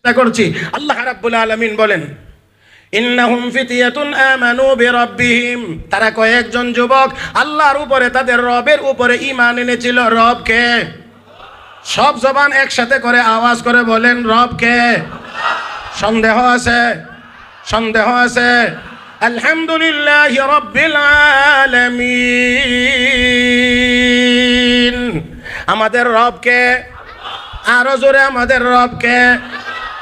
চেষ্টা করছি। আল্লাহ রাব্বুল আলামিন বলেন, ইন্নাহুম ফিতয়াতুন আমানু বিরাব্বিহিম, তারা কয়েকজন যুবক আল্লাহর উপরে, তাদের রবের উপরে ঈমান এনেছিল। রবকে? সব জবান একসাথে করে আওয়াজ করে বলেন, রবকে? সন্দেহ আছে? সন্দেহ আছে? আলহামদুলিল্লাহি রাব্বিল আলামিন। আমাদের রবকে? আরো জোরে, আমাদের রবকে?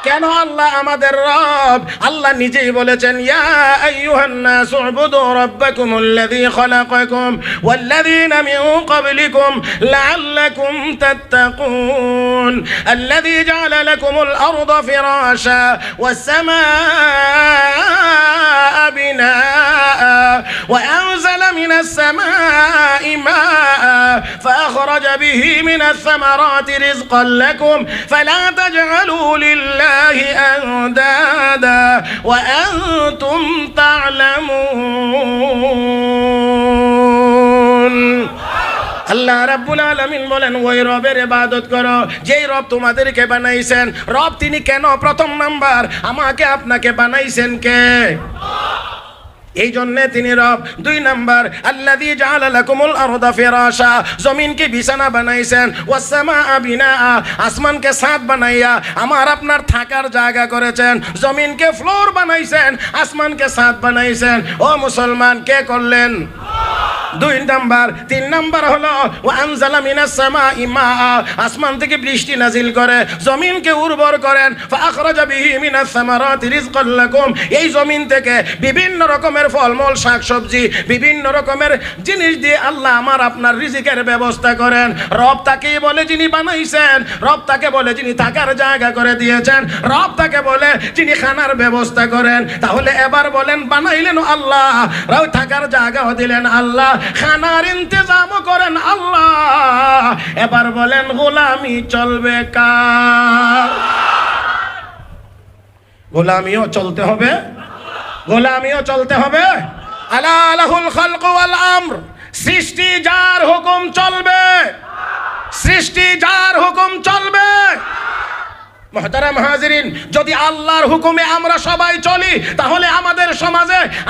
কেন আল্লাহ আমাদের রব? আল্লাহ নিজেই বলেছেন, ইয়া আইয়ুহান নাসু উবুদু রাব্বাকুমুল্লাযী খালাকাকুম ওয়াল্লাযীনা মিন ক্বাবলিকুম লাআল্লাকুম তাত্তাকুন আল্লাযী জাআলা লাকুমুল আরদা ফিরাশা ওয়াস সামাআ বিনাআ ওয়া আনজালা মিনাস সামাই মাআ ফাআখরাজা বিহি মিনাস সামারাতি রিজকান লাকুম ফালা তাজআলু লিল্লাহি أندادا وأنتم تعلمون। আল্লাহ রাব্বুল আলামিন বলেন, ওই রবের ইবাদত করো যেই রব তোমাদেরকে বানাইছেন। রব তিনি কেন? প্রথম নাম্বার, আমাকে আপনাকে বানাইছেন কে? এই জন্যে তিনি রব। দুই নাম্বার, আল্লাযী জাআলা লাকুমুল আরদা ফিরাশা, জমিনকে বিছানা বানাইছেন। ওয়াস সামাআ বিনাআ, আসমানকে ছাদ বানাইয়া আমার আপনার থাকার জায়গা করেছেন। জমিনকে ফ্লোর বানাইছেন, আসমানকে ছাদ বানাইছেন। ও মুসলমান, কে করলেন? দুই নাম্বার। তিন নাম্বার হলো ওয়া আনজালা মিনাস সামাই মাআ, আসমান থেকে বৃষ্টি নাজিল করে জমিনকে উর্বর করেন। ফাআখরাজা বিহি মিনাস সামারাতি রিজকান লাকুম, এই জমিন থেকে বিভিন্ন রকমের ফলমূল, শাকসবজি, বিভিন্ন রকমের জিনিস দিয়ে আল্লাহ আমার আপনার রিজিকের ব্যবস্থা করেন। রব তাকেই বলে যিনি বানাইছেন, রব তাকে বলে যিনি থাকার জায়গা করে দিয়েছেন, রব তাকে বলে যিনি খানার ব্যবস্থা করেন। তাহলে এবার বলেন, বানাইলেন আল্লাহ, রব থাকার জায়গাও দিলেন আল্লাহ, খানার ইন্তজামও করেন আল্লাহ। এবার বলেন, গোলামি চলবে কার? গোলামিও চলতে হবে, গোলামিও চলতে হবে। আলা লাহুল খালকু ওয়াল আমর, সৃষ্টি যার হুকুম চলবে, সৃষ্টি যার হুকুম চলবে। মুহতারাম হাজিরিন, যদি আল্লাহর হুকুমে আমরা সবাই চলি তাহলে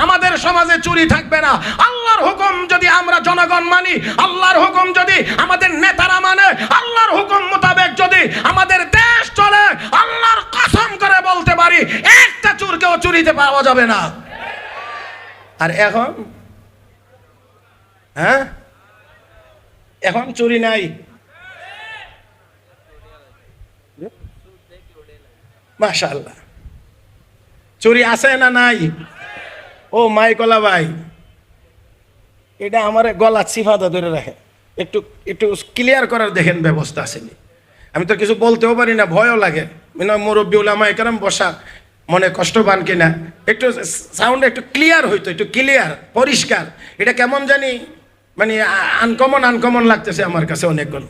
আমাদের সমাজে চুরি থাকবে না। আল্লাহর হুকুম যদি আমরা জনগণ মানি, আল্লাহর হুকুম যদি আমাদের নেতারা মানে, আল্লাহর হুকুম মোতাবেক যদি আমাদের দেশ চলে, আল্লাহর কসম করে বলতে পারি একটা চোরকেও চুরিতে পাওয়া যাবে না। আর এখন চুরি নাই। মাশাআল্লাহ, চুরি আছে না নাই? ও মাইকলা ভাই, এটা আমার গলা চিফাদা ধরে রাখে, একটু একটু ক্লিয়ার করার দেখেন ব্যবস্থা আসেনি। আমি তো কিছু বলতেও পারি না, ভয়ও লাগে। মুরব্বী উলামা একরাম বসা, মনে কষ্ট পান কিনা, একটু সাউন্ড একটু ক্লিয়ার হইতো, একটু ক্লিয়ার, পরিষ্কার। এটা কেমন জানি মানে আনকমন লাগতেছে আমার কাছে অনেকগুলো।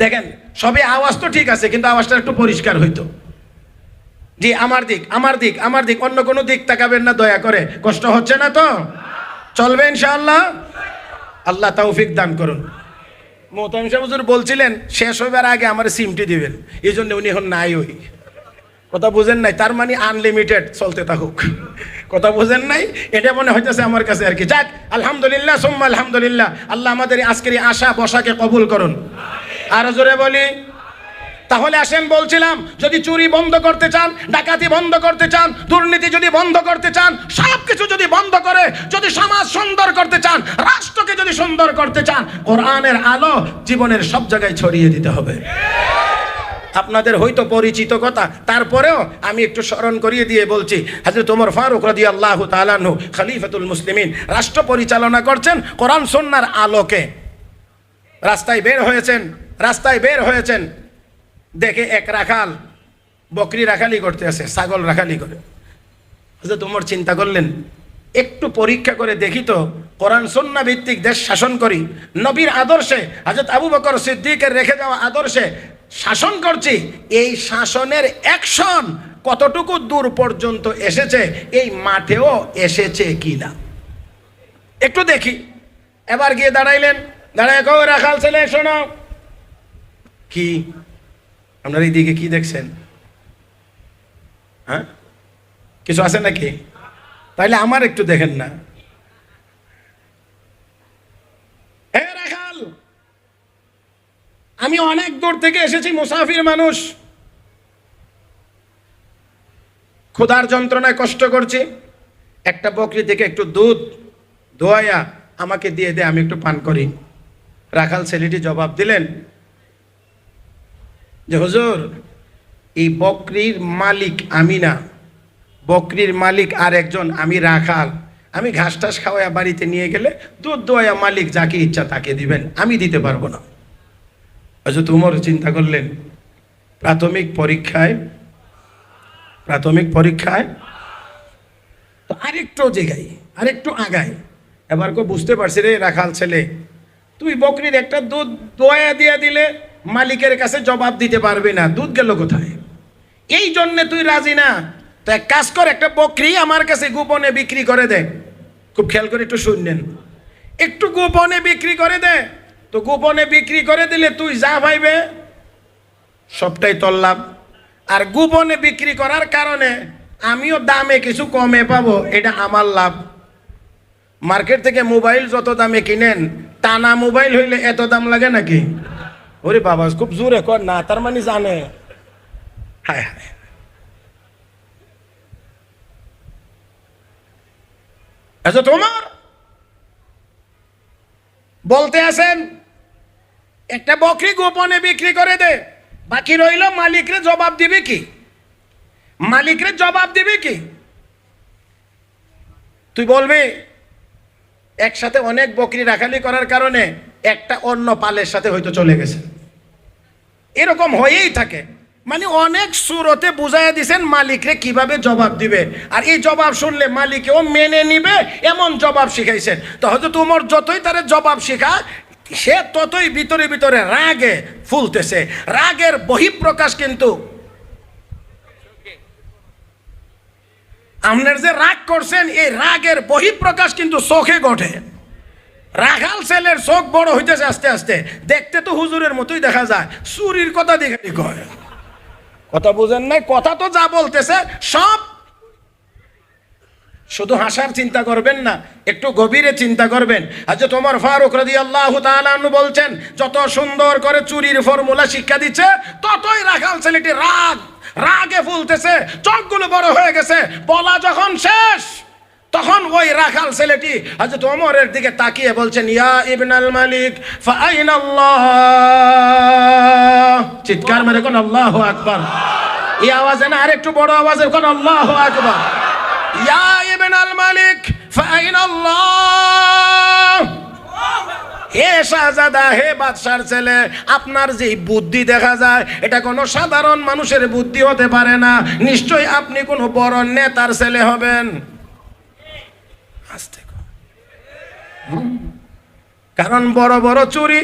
দেখেন, সবই আওয়াজ তো ঠিক আছে, কিন্তু আওয়াজটা একটু পরিষ্কার হইতো। জি, আমার দিক, অন্য কোনো দিক তাকাবেন না দয়া করে। কষ্ট হচ্ছে না তো? চলবে ইনশাআল্লাহ। আল্লাহ তৌফিক দান করুন। মোহতামিম সাহেব হুজুর বলছিলেন শেষ হইবার আগে আমার সিমটি দিবেন, এই জন্য উনি এখন নাই। ওই কথা বুঝেন নাই? তার মানে আনলিমিটেড চলতে থাকুক। কথা বুঝেন নাই? এটা মনে হইতেছে আমার কাছে আর কি। যাক, আলহামদুলিল্লাহ সুম্মা আলহামদুলিল্লাহ। আল্লাহ আমাদের আজকের আশা বসাকে কবুল করুন। আর জোরে বলি। তাহলে আসেন, বলছিলাম, যদি চুরি বন্ধ করতে চান, ডাকাতি বন্ধ করতে চান, দুর্নীতি যদি বন্ধ করতে চান, সব কিছু যদি বন্ধ করে যদি সমাজ সুন্দর করতে চান, রাষ্ট্রকে যদি সুন্দর করতে চান, কোরআনের আলো জীবনের সব জায়গায় ছড়িয়ে দিতে হবে। আপনাদের হয়তো পরিচিত কথা, তারপরেও আমি একটু স্মরণ করিয়ে দিয়ে বলছি। হযরত ওমর ফারুক রাদিয়াল্লাহু তাআলা আনহু খলিফাতুল মুসলিমিন, রাষ্ট্র পরিচালনা করছেন কোরআন সুন্নাহর আলোকে। রাস্তায় বের হয়েছেন, দেখে এক রাখাল বকরি রাখালি করতে আছে, ছাগল রাখালি করে। হযরত ওমর চিন্তা করলেন, একটু পরীক্ষা করে দেখি তো, কোরআন সুন্নাহ ভিত্তিক দেশ শাসন করি, নবীর আদর্শে, হযরত আবু বকর সিদ্দিকের রেখে যাওয়া আদর্শে শাসন করছি, এই শাসনের অ্যাকশন কতটুকু দূর পর্যন্ত এসেছে, এই মাঠেও এসেছে কিনা একটু দেখি। এবার গিয়ে দাঁড়াইলেন, দাঁড়ায় কও, রাখাল ছেলে শোনো। কি আপনার এইদিকে কি দেখছেন? হ্যাঁ, কিছু আছে নাকি? তাইলে আমার একটু দেখেন না। রাখাল, আমি অনেক দূর থেকে এসেছি, মুসাফির মানুষ, ক্ষুধার যন্ত্রণায় কষ্ট করছি, একটা বকরি থেকে একটু দুধ দোয়াইয়া আমাকে দিয়ে দে, আমি একটু পান করি। রাখাল ছেলেটি জবাব দিলেন যে হুজুর, এই বকরির মালিক আমি না, বকরির মালিক আর একজন, আমি রাখাল। আমি ঘাস টাস খাওয়া বাড়িতে নিয়ে গেলে দুধ দোয়া মালিক যাকে ইচ্ছা তাকে দিবেন, আমি দিতে পারবো না। হযরত উমর চিন্তা করলেন, প্রাথমিক পরীক্ষায় তো আরেকটু জায়গায়, আরেকটু আগায়। এবার কেউ বুঝতে পারছি, রে রাখাল ছেলে, তুই বকরির একটা দুধ দোয়া দিয়ে দিলে মালিকের কাছে জবাব দিতে পারবি না, দুধ গেল কোথায়? এই জন্যে তুই রাজি না। তো এক কাজ কর, একটা বকরি আমার কাছে গোপনে বিক্রি করে দে। খুব খেয়াল করে একটু শুনলেন, একটু গোপনে বিক্রি করে দে। তো গোপনে বিক্রি করে দিলে তুই যা পাইবে সবটাই তোর লাভ, আর গোপনে বিক্রি করার কারণে আমিও দামে কিছু কমে পাবো, এটা আমার লাভ। মার্কেট থেকে মোবাইল যত দামে কিনেন, টানা মোবাইল হইলে এত দাম লাগে নাকি? ওরে বাবা, খুব জোরে কর না, তার মানে জানে। হায় হায়, আচ্ছা তোমার বলতে আছেন একটা বকরি গোপনে বিক্রি করে দে, বাকি রইল মালিকরে জবাব দিবে কি? মালিকরে জবাব দিবে কি? তুই বলবি একসাথে অনেক বকরি রাখালি করার কারণে একটা অন্য পালের সাথে হয়তো চলে গেছে, এরকম হয়েই থাকে। মানে অনেক সুরতে বুঝাইয়া দিছেন মালিকরে কিভাবে জবাব দিবে, আর এই জবাব শুনলে মালিকেও মেনে নিবে, এমন জবাব শিখাইছেন। তো হযরত উমর যতই তার জবাব শিখা, সে ততই ভিতরে ভিতরে রাগে ফুলতেছে। রাগের বহিঃপ্রকাশ কিন্তু, আপনার যে রাগ করছেন, এই রাগের বহিঃপ্রকাশ কিন্তু চোখে ঘটে। রাখাল ছেলের চোখ বড় হইতেছে আস্তে আস্তে, দেখতে তো হুজুরের মতোই দেখা যায়, চুরির কথা দেখে কয়। কথা বুঝেন নাই? কথা তো যা বলতেছে সব, শুধু হাসার চিন্তা করবেন না, একটু গভীরে চিন্তা করবেন। হযরত ওমর ফারুক রাদিয়াল্লাহু তাআলা আনহু বলছেন, যত সুন্দর করে চুরির ফর্মুলা শিক্ষা দিচ্ছে, ততই রাখাল ছেলেটি রাগে ফুলতেছে, চোখগুলো বড় হয়ে গেছে। বলা যখন শেষ, তখন ওই রাখাল ছেলেটি হযরত ওমরের দিকে তাকিয়ে বলছেন, ইয়া ইবনাল মালিক ফাআইনাল্লাহ। চিৎকার মেরে কোন আল্লাহু আকবার। এই আওয়াজে না, আরেকটু বড় আওয়াজে কোন আল্লাহু আকবার। ইয়া ইবনাল মালিক ফাআইনাল্লাহ। হে শাহজাদা, হে বাদশার ছেলে, আপনার যে বুদ্ধি দেখা যায়, এটা কোনো সাধারণ মানুষের বুদ্ধি হতে পারে না। নিশ্চয়ই আপনি কোনো বড় নেতার ছেলে হবেন। কারণ বড় বড় চুরি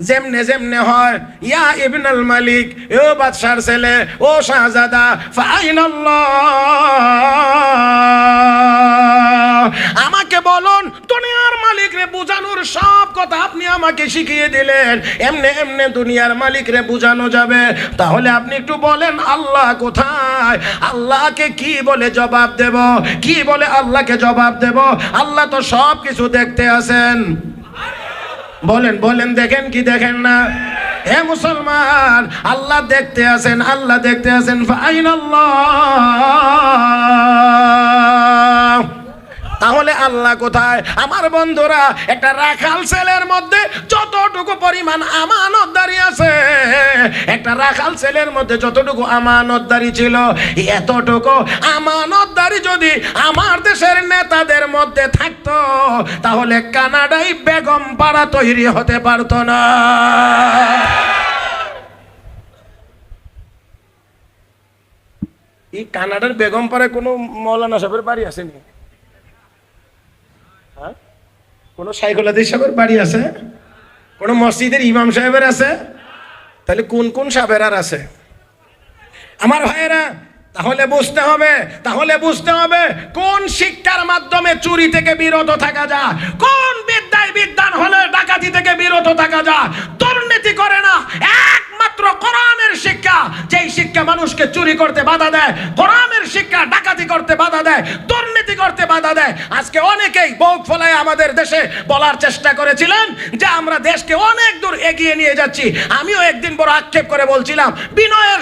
যেমনে যেমনে হয়। ইয়া ইবনাল মালিক, ও বাদশার ছেলে, ও শাহজাদা, ফাআইনাল্লাহ। আমাকে বলুন, দুনিয়ার মালিক রে বুঝানোর সব কথা আপনি আমাকে শিখিয়ে দিলেন, এমনে এমনে দুনিয়ার মালিক রে বুঝানো যাবে? তাহলে আপনি একটু বলেন, আল্লাহ কোথায়? আল্লাহকে কি বলে জবাব দেব? কি বলে আল্লাহকে জবাব দেব? আল্লাহ তো সব কিছু দেখতে আছেন। বলেন বলেন, দেখেন কি দেখেন না? হে মুসলমান, আল্লাহ দেখতে আছেন, আল্লাহ দেখতে আছেন। ফাআইনাল্লাহ। তাহলে আল্লাহ কোথায়? আমার বন্ধুরা, একটা রাখাল ছেলের মধ্যে যতটুকু পরিমাণ আমানতদারি আছে, একটা রাখাল ছেলের মধ্যে যতটুকু আমানতদারি ছিল, এতটুকু আমানতদারি যদি আমার দেশের নেতাদের মধ্যে থাকতো, তাহলে কানাডায় বেগম পাড়া তৈরি হতে পারতো না। এই কানাডার বেগম পাড়ায় কোনো মৌলানা সাহেবের বাড়ি আসেনি? কোন শাইখুল হাদিস সাহেবের বাড়ি আছে? কোন মসজিদের ইমাম সাহেবের আছে? তাহলে কোন কোন সাহেবের আর আছে? আমার ভাইয়েরা, তাহলে বুঝতে হবে কোন শিক্ষার মাধ্যমে চুরি থেকে বিরত থাকা যায়, কোন বিদ্যায় বিদ্যান হলে ডাকাতি থেকে বিরত থাকা যায়। দুর্নীতি করে না, একমাত্র একমাত্র কোরআনের শিক্ষা, যেই শিক্ষা মানুষকে চুরি করতে বাধা দেয়, কোরআনের শিক্ষা ডাকাতি করতে বাধা দেয়, দুর্নীতি করতে বাধা দেয়। আজকে অনেকেই বুক ফলায় আমাদের দেশে বলার চেষ্টা করেছিলেন যে আমরা দেশকে অনেক দূর এগিয়ে নিয়ে যাচ্ছি। আমিও একদিন বড় আক্ষেপ করে বলছিলাম, বিনয়ের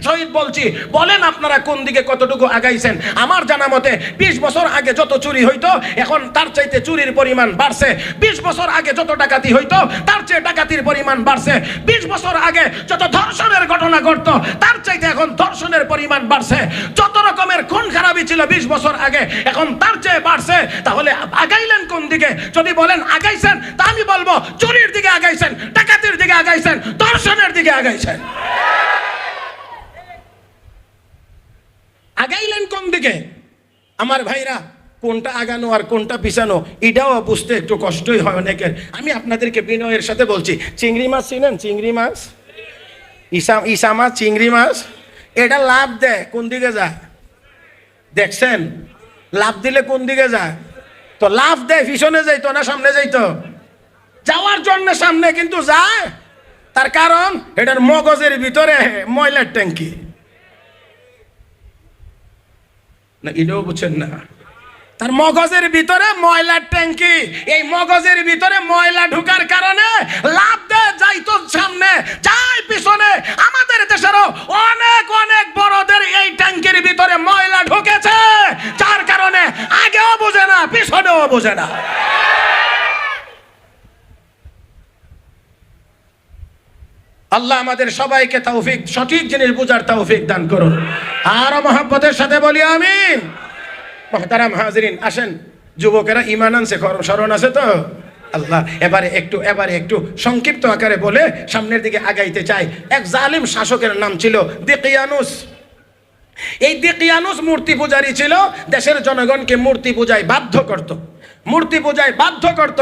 সহিত বলছি, বলেন আপনারা কোন দিকে কতটুকু আগাইছেন? আমার জানা মতে 20 বছর আগে যত চুরি হইতো, এখন তার চাইতে চুরির পরিমাণ বাড়ছে। 20 বছর আগে যত ডাকাতি হইতো, তার চেয়ে ডাকাতির পরিমাণ বাড়ছে। 20 বছর আগে যত ধর্ষণের ঘটনা ঘটতো, তার চাইতে এখন ধর্ষণের পরিমাণ বাড়ছে। যত রকমের খুন খারাপি ছিল 20 বছর আগে, এখন তার চেয়ে বাড়ছে। তাহলে আগাইলেন কোন দিকে? যদি বলেন আগাইছেন, তা আমি বলবো চুরির দিকে আগাইছেন, ডাকাতির দিকে আগাইছেন, ধর্ষণের দিকে আগাইছেন। আগাইলেন কোন দিকে? আমার ভাইরা, কোনটা আগানো আর কোনটা পিছানো এটাও বুঝতে একটু কষ্টই হয় অনেকের। আমি আপনাদেরকে বিনয়ের সাথে বলছি, চিংড়ি মাছ চিনেন? চিংড়ি মাছ, ইসা মাছ, চিংড়ি মাছ, এটা লাভ দেয় কোন দিকে যায়? দেখছেন লাভ দিলে কোন দিকে যায়? তো লাভ দেয় পিছনে যাইতো না সামনে যাইতো? যাওয়ার জন্য সামনে কিন্তু যায়। তার কারণ এটার মগজের ভিতরে ময়লার ট্যাঙ্কি। না এটাও বুঝছেন না? তার মগজের ভিতরে ময়লার ট্যাঙ্কি। এই মগজের ভিতরে ময়লা ঢুকার কারণে লাভ দেয় যাইতো সামনে, যায় পিছনে। আমাদের দেশেরও অনেক অনেক বড়দের এই ট্যাঙ্কির ভিতরে ময়লা ঢুকেছে, যার কারণে আগেও বোঝে না, পিছনেও বোঝে না। আল্লাহ আমাদের সবাইকে তৌফিক, সঠিক জিনিস বুঝার তৌফিক দান করুন। আর মহব্বতের সাথে বলি আমিন। মুহতারাম হাজিরিন, আসেন যুবকেরা, ঈমান আনছে, স্মরণ আছে তো? আল্লাহ এবারে একটু সংক্ষিপ্ত আকারে বলে সামনের দিকে আগাইতে চাই। এক জালিম শাসকের নাম ছিল দিকিয়ানুস। এই দিকিয়ানুস মূর্তি পূজারী ছিল, দেশের জনগণকে মূর্তি পূজায় বাধ্য করত।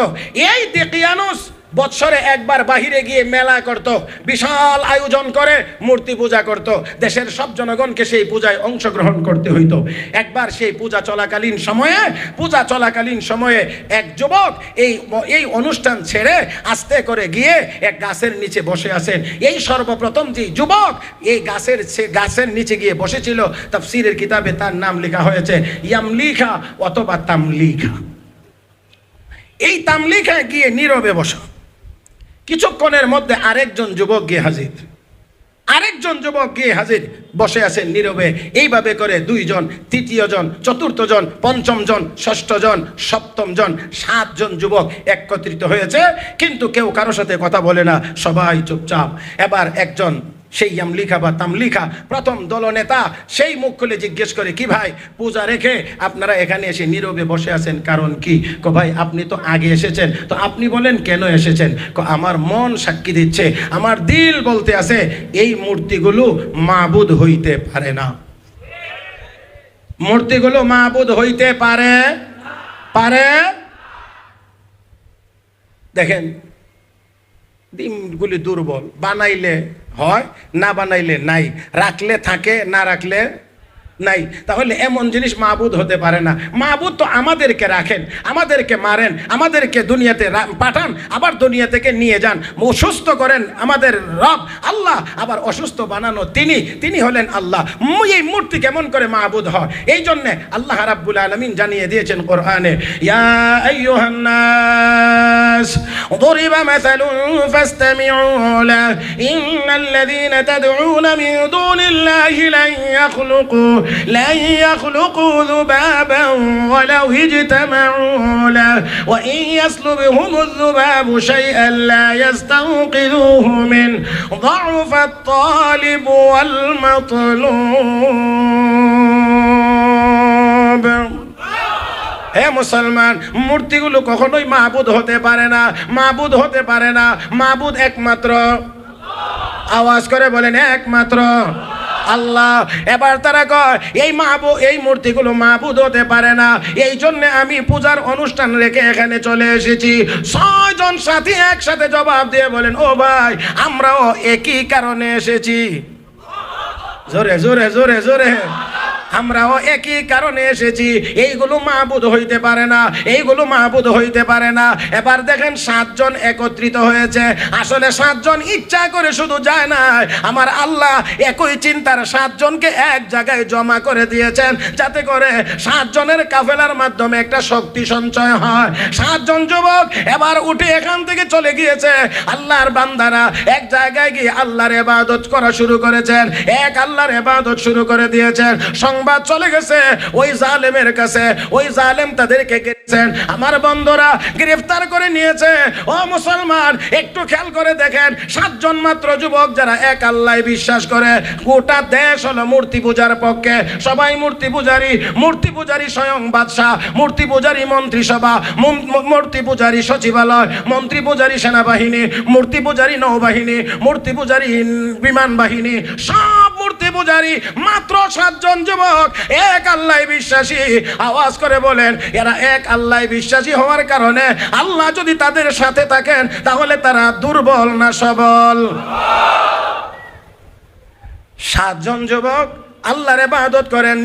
এই দিকিয়ানুস বৎসরে একবার বাহিরে গিয়ে মেলা করত, বিশাল আয়োজন করে মূর্তি পূজা করত। দেশের সব জনগণকে সেই পূজায় অংশগ্রহণ করতে হইতো। একবার সেই পূজা চলাকালীন সময়ে এক যুবক এই অনুষ্ঠান ছেড়ে আস্তে করে গিয়ে এক গাছের নিচে বসে আছেন। এই সর্বপ্রথম যে যুবক এই গাছের নিচে গিয়ে বসেছিল, তাফসীরের কিতাবে তার নাম লেখা হয়েছে ইয়ামলিখা অথবা তামলিখা। এই তামলিখায় গিয়ে নীরবে বসা। কিছুক্ষণের মধ্যে আরেকজন যুবক গিয়ে হাজির, বসে আছেন নীরবে। এইভাবে করে 2 জন, 3য় জন, 4র্থ জন, 5ম জন, 6ষ্ঠ জন, 7ম জন, 7 জন যুবক একত্রিত হয়েছে, কিন্তু কেউ কারো সাথে কথা বলে না, সবাই চুপচাপ। এবার একজন, সেই ইয়ামলিখা বা তামলিখা প্রথম দলনেতা, সেই মুখ খুলে জিজ্ঞেস করে, কি ভাই, পূজা রেখে আপনারা এখানে এসে নীরবে বসে আছেন, কারণ কি? ভাই আপনি তো আগে এসেছেন, তো আপনি বলেন কেন এসেছেন? আমার মন সাক্ষী দিচ্ছে, আমার দিল বলতে আছে, এই মূর্তিগুলো মাবুদ হইতে পারে না। মূর্তিগুলো মাবুদ হইতে পারে। দেখেন দিনগুলি দুর্বল, বানাইলে হয়, না বানাইলে নাই, রাখলে থাকে, না রাখলে নাই। তাহলে এমন জিনিস মাবুদ হতে পারে না। মাবুদ তো আমাদেরকে রাখেন, আমাদেরকে মারেন, আমাদেরকে দুনিয়াতে পাঠান, আবার দুনিয়া থেকে নিয়ে যান, অসুস্থ করেন আমাদের রব আল্লাহ, আবার অসুস্থ বানানো তিনি হলেন আল্লাহ। এই মূর্তি কেমন করে মাবুদ হয়? এই জন্যে আল্লাহ রাব্বুল আলামিন জানিয়ে দিয়েছেন কোরআনে, ইয়া আইয়ুহান নাস দুরিবা মাসালুন ফাসতামিউ লাহু ইন্নাল্লাযীনা তাদউনা মিন দুনিল্লাহি لن يخلقوا ذبابا ولو اجتمعوا له وإن يسلبهم الذباب شيئا لا يستنقذوه منه ضعف الطالب والمطلوب। হে মুসলমান, মূর্তিগুলো কখনোই মাবুদ হতে পারে না। মাবুদ একমাত্র, আওয়াজ করে বলেন, একমাত্র আল্লাহ। এবার তারা কয় এই মূর্তিগুলো মাবুদ হতে পারে না, এই জন্য আমি পূজার অনুষ্ঠান রেখে এখানে চলে এসেছি। 6 জন সাথী একসাথে জবাব দিয়ে বলেন, ও ভাই, আমরাও একই কারণে এসেছি। জোরে জোরে জোরে জোরে আমরাও একই কারণে এসেছি। এইগুলো মাবুদ হইতে পারে না, এইগুলো মাবুদ হইতে পারে না। এবার দেখেন 7 জন একত্রিত হয়েছে। আসলে 7 জন ইচ্ছা করে শুধু যায় না, আমার আল্লাহ একই চিন্তার 7 জনকে এক জায়গায় জমা করে দিয়েছেন, যাতে করে 7 জনের কাফেলার মাধ্যমে একটা শক্তি সঞ্চয় হয়। 7 জন যুবক এবার উঠে এখান থেকে চলে গিয়েছে। আল্লাহর বান্দারা এক জায়গায় গিয়ে আল্লাহর ইবাদত করা শুরু করেছেন, এক আল্লাহর ইবাদত শুরু করে দিয়েছেন। সংবাদ চলে গেছে ওই জালেমের কাছে, ওই জালেম তাদেরকে গেছেন, আমার বন্ধুরা গ্রেফতার করে নিয়েছে। ও মুসলমান, একটু খেয়াল করে দেখেন, 7 জন মাত্র যুবক যারা এক আল্লাহ বিশ্বাস করে। গোটা দেশ হলো মূর্তি পূজার পক্ষে, সবাই মূর্তি পূজারী। মূর্তি পূজারী স্বয়ং বাদশাহ, মূর্তি পূজারী মন্ত্রিসভা, মূর্তি পূজারী সচিবালয়, মন্ত্রী পূজারী সেনাবাহিনী, মূর্তি পূজারী নৌবাহিনী, মূর্তি পূজারী বিমান বাহিনী, সব মূর্তি পূজারী। মাত্র 7 জন যুবক এক আল্লাহ বিশ্বাসী। আওয়াজ করে বলেন, এরা এক আল্লাহ বিশ্বাসী হওয়ার কারণে আল্লাহ যদি তাদের সাথে থাকেন তাহলে তারা দুর্বল না সবল? 7 জন যুবক আল্লাহর ইবাদত করেন,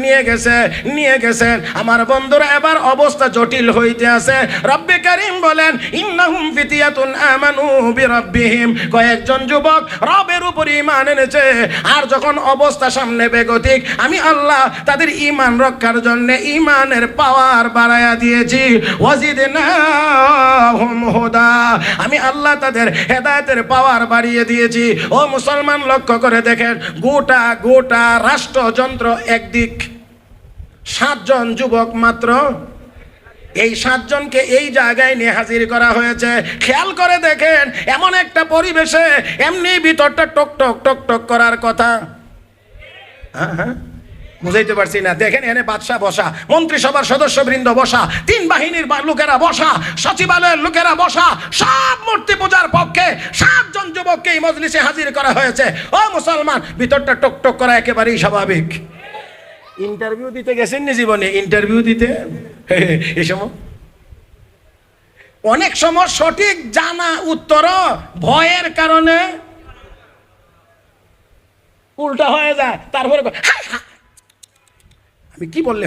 নিয়ে গেছেন। আমার বন্ধুরা এবার অবস্থা জটিল হইতে আছে। রব্বে কারীম বলেন, ইন্নাহুম ফিতিয়াতুন আমানু বিরাব্বিহিম, কয়েকজন যুবক রবের উপর ঈমান এনেছে। আর যখন অবস্থা সামনে বেগতিক, আমি আল্লাহ তাদের ঈমান রক্ষার জন্য ঈমানের পাওয়ার বাড়ায়া দিয়েছি। ওয়াজিদনাহুম হুদা, আমি আল্লাহ তাদের হেদায়েতের পাওয়ার বাড়িয়ে দিয়েছি। ও মুসলমান, লক্ষ্য করে দেখেন, গোটা রাষ্ট্রযন্ত্র একদিক, 7 জন যুবক মাত্র, এই 7 জনকে এই জায়গায় নিয়ে হাজির করা হয়েছে। খেয়াল করে দেখেন, এমন একটা পরিবেশে এমনি ভিতরটা টক টক টক টক করার কথা। হ্যাঁ, বুঝাইতে পারছি না? দেখেন, এনে বাদশা বসা, মন্ত্রিসভার সদস্যবৃন্দ বসা, 3 বাহিনীর লোকেরা বসা, সচিবালয়ের লোকেরা বসা, সব মূর্তি পূজার পক্ষে 7 জন যুবককে এই মজলিসে হাজির করা হয়েছে। ও মুসলমান, ভিতরটা টক টক করা একেবারেই স্বাভাবিক। ইন্টারভিউ দিতে গেছেন নি জীবনে? ইন্টারভিউ দিতে এই সময় অনেক সময় সঠিক জানা উত্তর ভয়ের কারণে উল্টা হয়ে যায়। তারপরে আমি কি বলে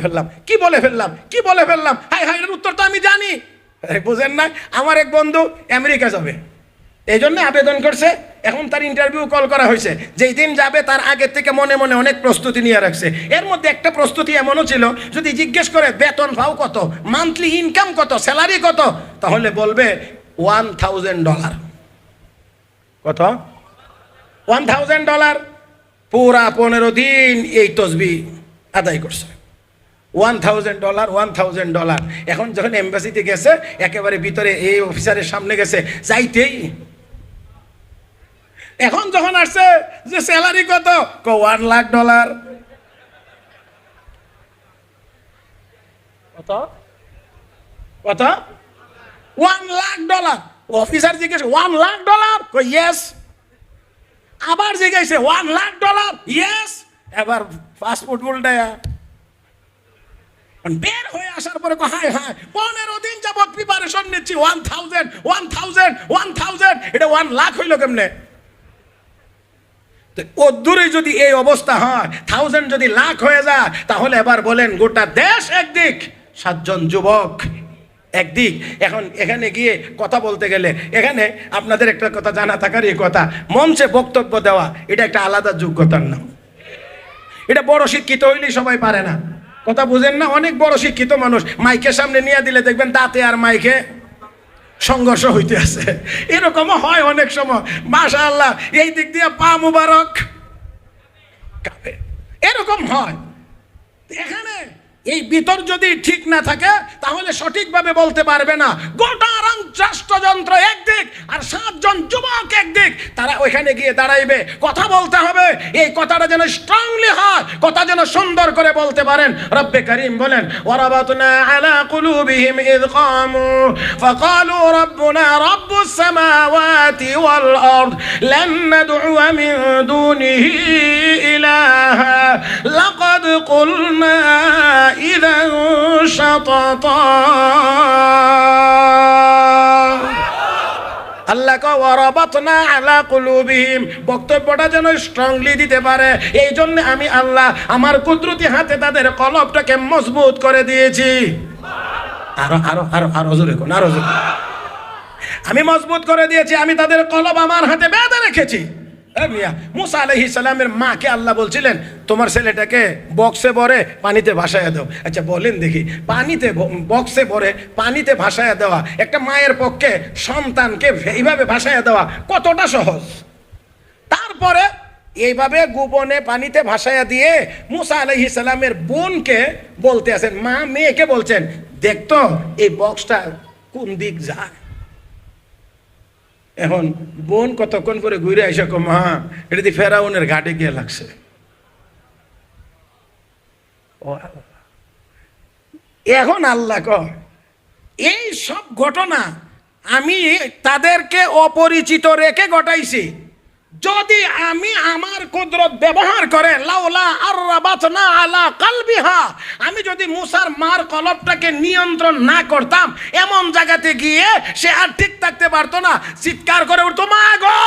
ফেললাম, হাই এর উত্তর তো আমি জানি। বুঝেন না? আমার এক বন্ধু আমেরিকা যাবে, এই জন্য আবেদন করছে। এখন তার ইন্টারভিউ কল করা হয়েছে। যেই দিন যাবে তার আগের থেকে মনে মনে অনেক প্রস্তুতি নিয়ে রাখছে। এর মধ্যে একটা প্রস্তুতি এমনও ছিল, যদি জিজ্ঞেস করে বেতন ভাও কত, মান্থলি ইনকাম কত, স্যালারি কত, তাহলে বলবে $1000। কত? $1000। পুরা 15 দিন এই তসবিহ আদায় করছে। $1000। এখন যখন এম্বাসিতে গেছে, একেবারে ভিতরে এই অফিসারের সামনে গেছে, যাইতেই এখন যখন আসছে যে স্যালারি কত, $1,00,000। কত? $1,00,000। অফিসার জিজ্ঞেস, $1,00,000? ইয়েস। আবার জিজ্ঞাসা, $1,00,000? ইয়েস। এবার পাসপোর্ট উল্টায়া বের হয়ে আসার পরে হায় 15 দিন যাবত প্রিপারেশন নিচ্ছি, 1000। এটা 1,00,000 হইল কেমনে? ও দূরে যদি এই অবস্থা হয়, 1000 যদি লাখ হয়ে যায়, তাহলে এবার বলেন গোটা দেশ একদিক, 7 জন যুবক একদিক। এখন এখানে গিয়ে কথা বলতে গেলে, এখানে আপনাদের একটা কথা জানা থাকারই কথা, মঞ্চে বক্তব্য দেওয়া এটা একটা আলাদা যোগ্যতার নাম। এটা বড় শিক্ষিত হইলেই সবাই পারে না। কথা বুঝেন না? অনেক বড় শিক্ষিত মানুষ মাইকের সামনে নিয়ে দিলে দেখবেন দাঁতে আর মাইকে সংঘর্ষ হইতে আছে। এরকমও হয় অনেক সময়। মাশাআল্লাহ, এই দিক দিয়ে পা মুবারক, এরকম হয়। এখানে এই ভিতর যদি ঠিক না থাকে তাহলে সঠিকভাবে বলতে পারবে না। গোটা রাষ্ট্রযন্ত্র একদিক আর 7 জন যুবক একদিক, তারা ওইখানে গিয়ে দাঁড়াইবে, কথা বলতে হবে। এই কথাটা যেন স্ট্রংলি হয়, কথা যেন সুন্দর করে বলতে পারেন। রব্বে কারীম বলেন, ওয়ারাবাতনা আলা কুলুবিহিম ইয কামু ফাকালু রাব্বুনা রাব্বুস সামাওয়াতি ওয়াল আরদ লান নাদ'উ মিন দুনিহি ইলাহা লাকাদ কুলনা إذا شططا। আল্লাহ আল্লাহ কয় ওয়ারাবাতনা আলা কুলুবিহিম, বক্তব্যটা যেন স্ট্রংলি দিতে পারে এই জন্য আমি আল্লাহ আমার কুদরতি হাতে তাদের কলবটাকে মজবুত করে দিয়েছি। আরো আরো আরো আরো জোরে কোন, আরো জোরে। আমি মজবুত করে দিয়েছি, আমি তাদের কলব আমার হাতে বেঁধে রেখেছি। মুসা আলাইহিস সালামের মাকে আল্লাহ বলছিলেন তোমার ছেলেটাকে বক্সে ভরে পানিতে ভাসায় দাও। আচ্ছা বলেন দেখি, পানিতে বক্সে ভরে পানিতে ভাসায় দেওয়া একটা মায়ের পক্ষে সন্তানকে এইভাবে ভাসায় দেওয়া কতটা সহজ? তারপরে এইভাবে গোপনে পানিতে ভাসায়া দিয়ে মুসা আলাইহিস সালামের বোনকে বলতে আছেন, মা মেয়েকে বলছেন দেখতো এই বক্সটা কোন দিক যায়। এখন বোন কতক্ষণ পরে ঘুরে আইসা কো মা এটা দিয়ে ফেরাউনের ঘাটে গিয়ে লাগছে। এখন আল্লাহ কয় এই সব ঘটনা আমি তাদেরকে অপরিচিত রেখে ঘটাইছি। যদি আমি আমার কুদরত ব্যবহার করে লাউলা আররাবাতনা আলা কালবিহা, আমি যদি মুসার মার কলবটাকে নিয়ন্ত্রণ না করতাম এমন জায়গাতে গিয়ে সে আর ঠিক থাকতে পারতো না, চিৎকার করে উঠতো মা গো,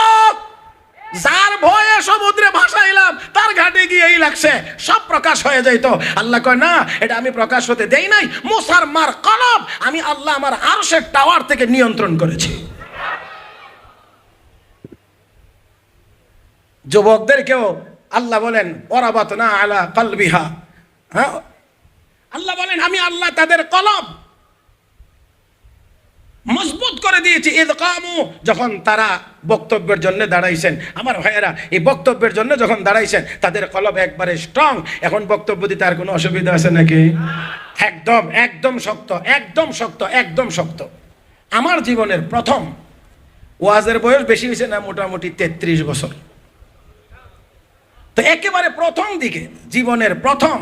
যার ভয়ে সমুদ্রে ভাসাইলাম তার ঘাটে গিয়েই লাগছে, সব প্রকাশ হয়ে যাইত। আল্লাহ কয় না, এটা আমি প্রকাশ হতে দেই নাই। মুসার মার কলব আমি আল্লাহ আমার আরশের টাওয়ার থেকে নিয়ন্ত্রণ করেছি। যুবকদেরকেও আল্লাহ বলেন ওয়ারাবাতনা আলা কলবিহা, হ্যাঁ আল্লাহ বলেন আমি আল্লাহ তাদের কলব মজবুত করে দিয়েছি। ইদ কামু, যখন তারা বক্তব্যের জন্য দাঁড়াইছেন, আমার ভাইয়েরা এই বক্তব্যের জন্য যখন দাঁড়াইছেন তাদের কলব একবারে স্ট্রং। এখন বক্তব্য দিতে আর কোনো অসুবিধা আছে নাকি? একদম একদম শক্ত, একদম শক্ত, একদম শক্ত। আমার জীবনের প্রথম ওয়াজের বয়স বেশি হয়েছে না, মোটামুটি 33 বছর। তো একেবারে প্রথম দিকে জীবনের প্রথম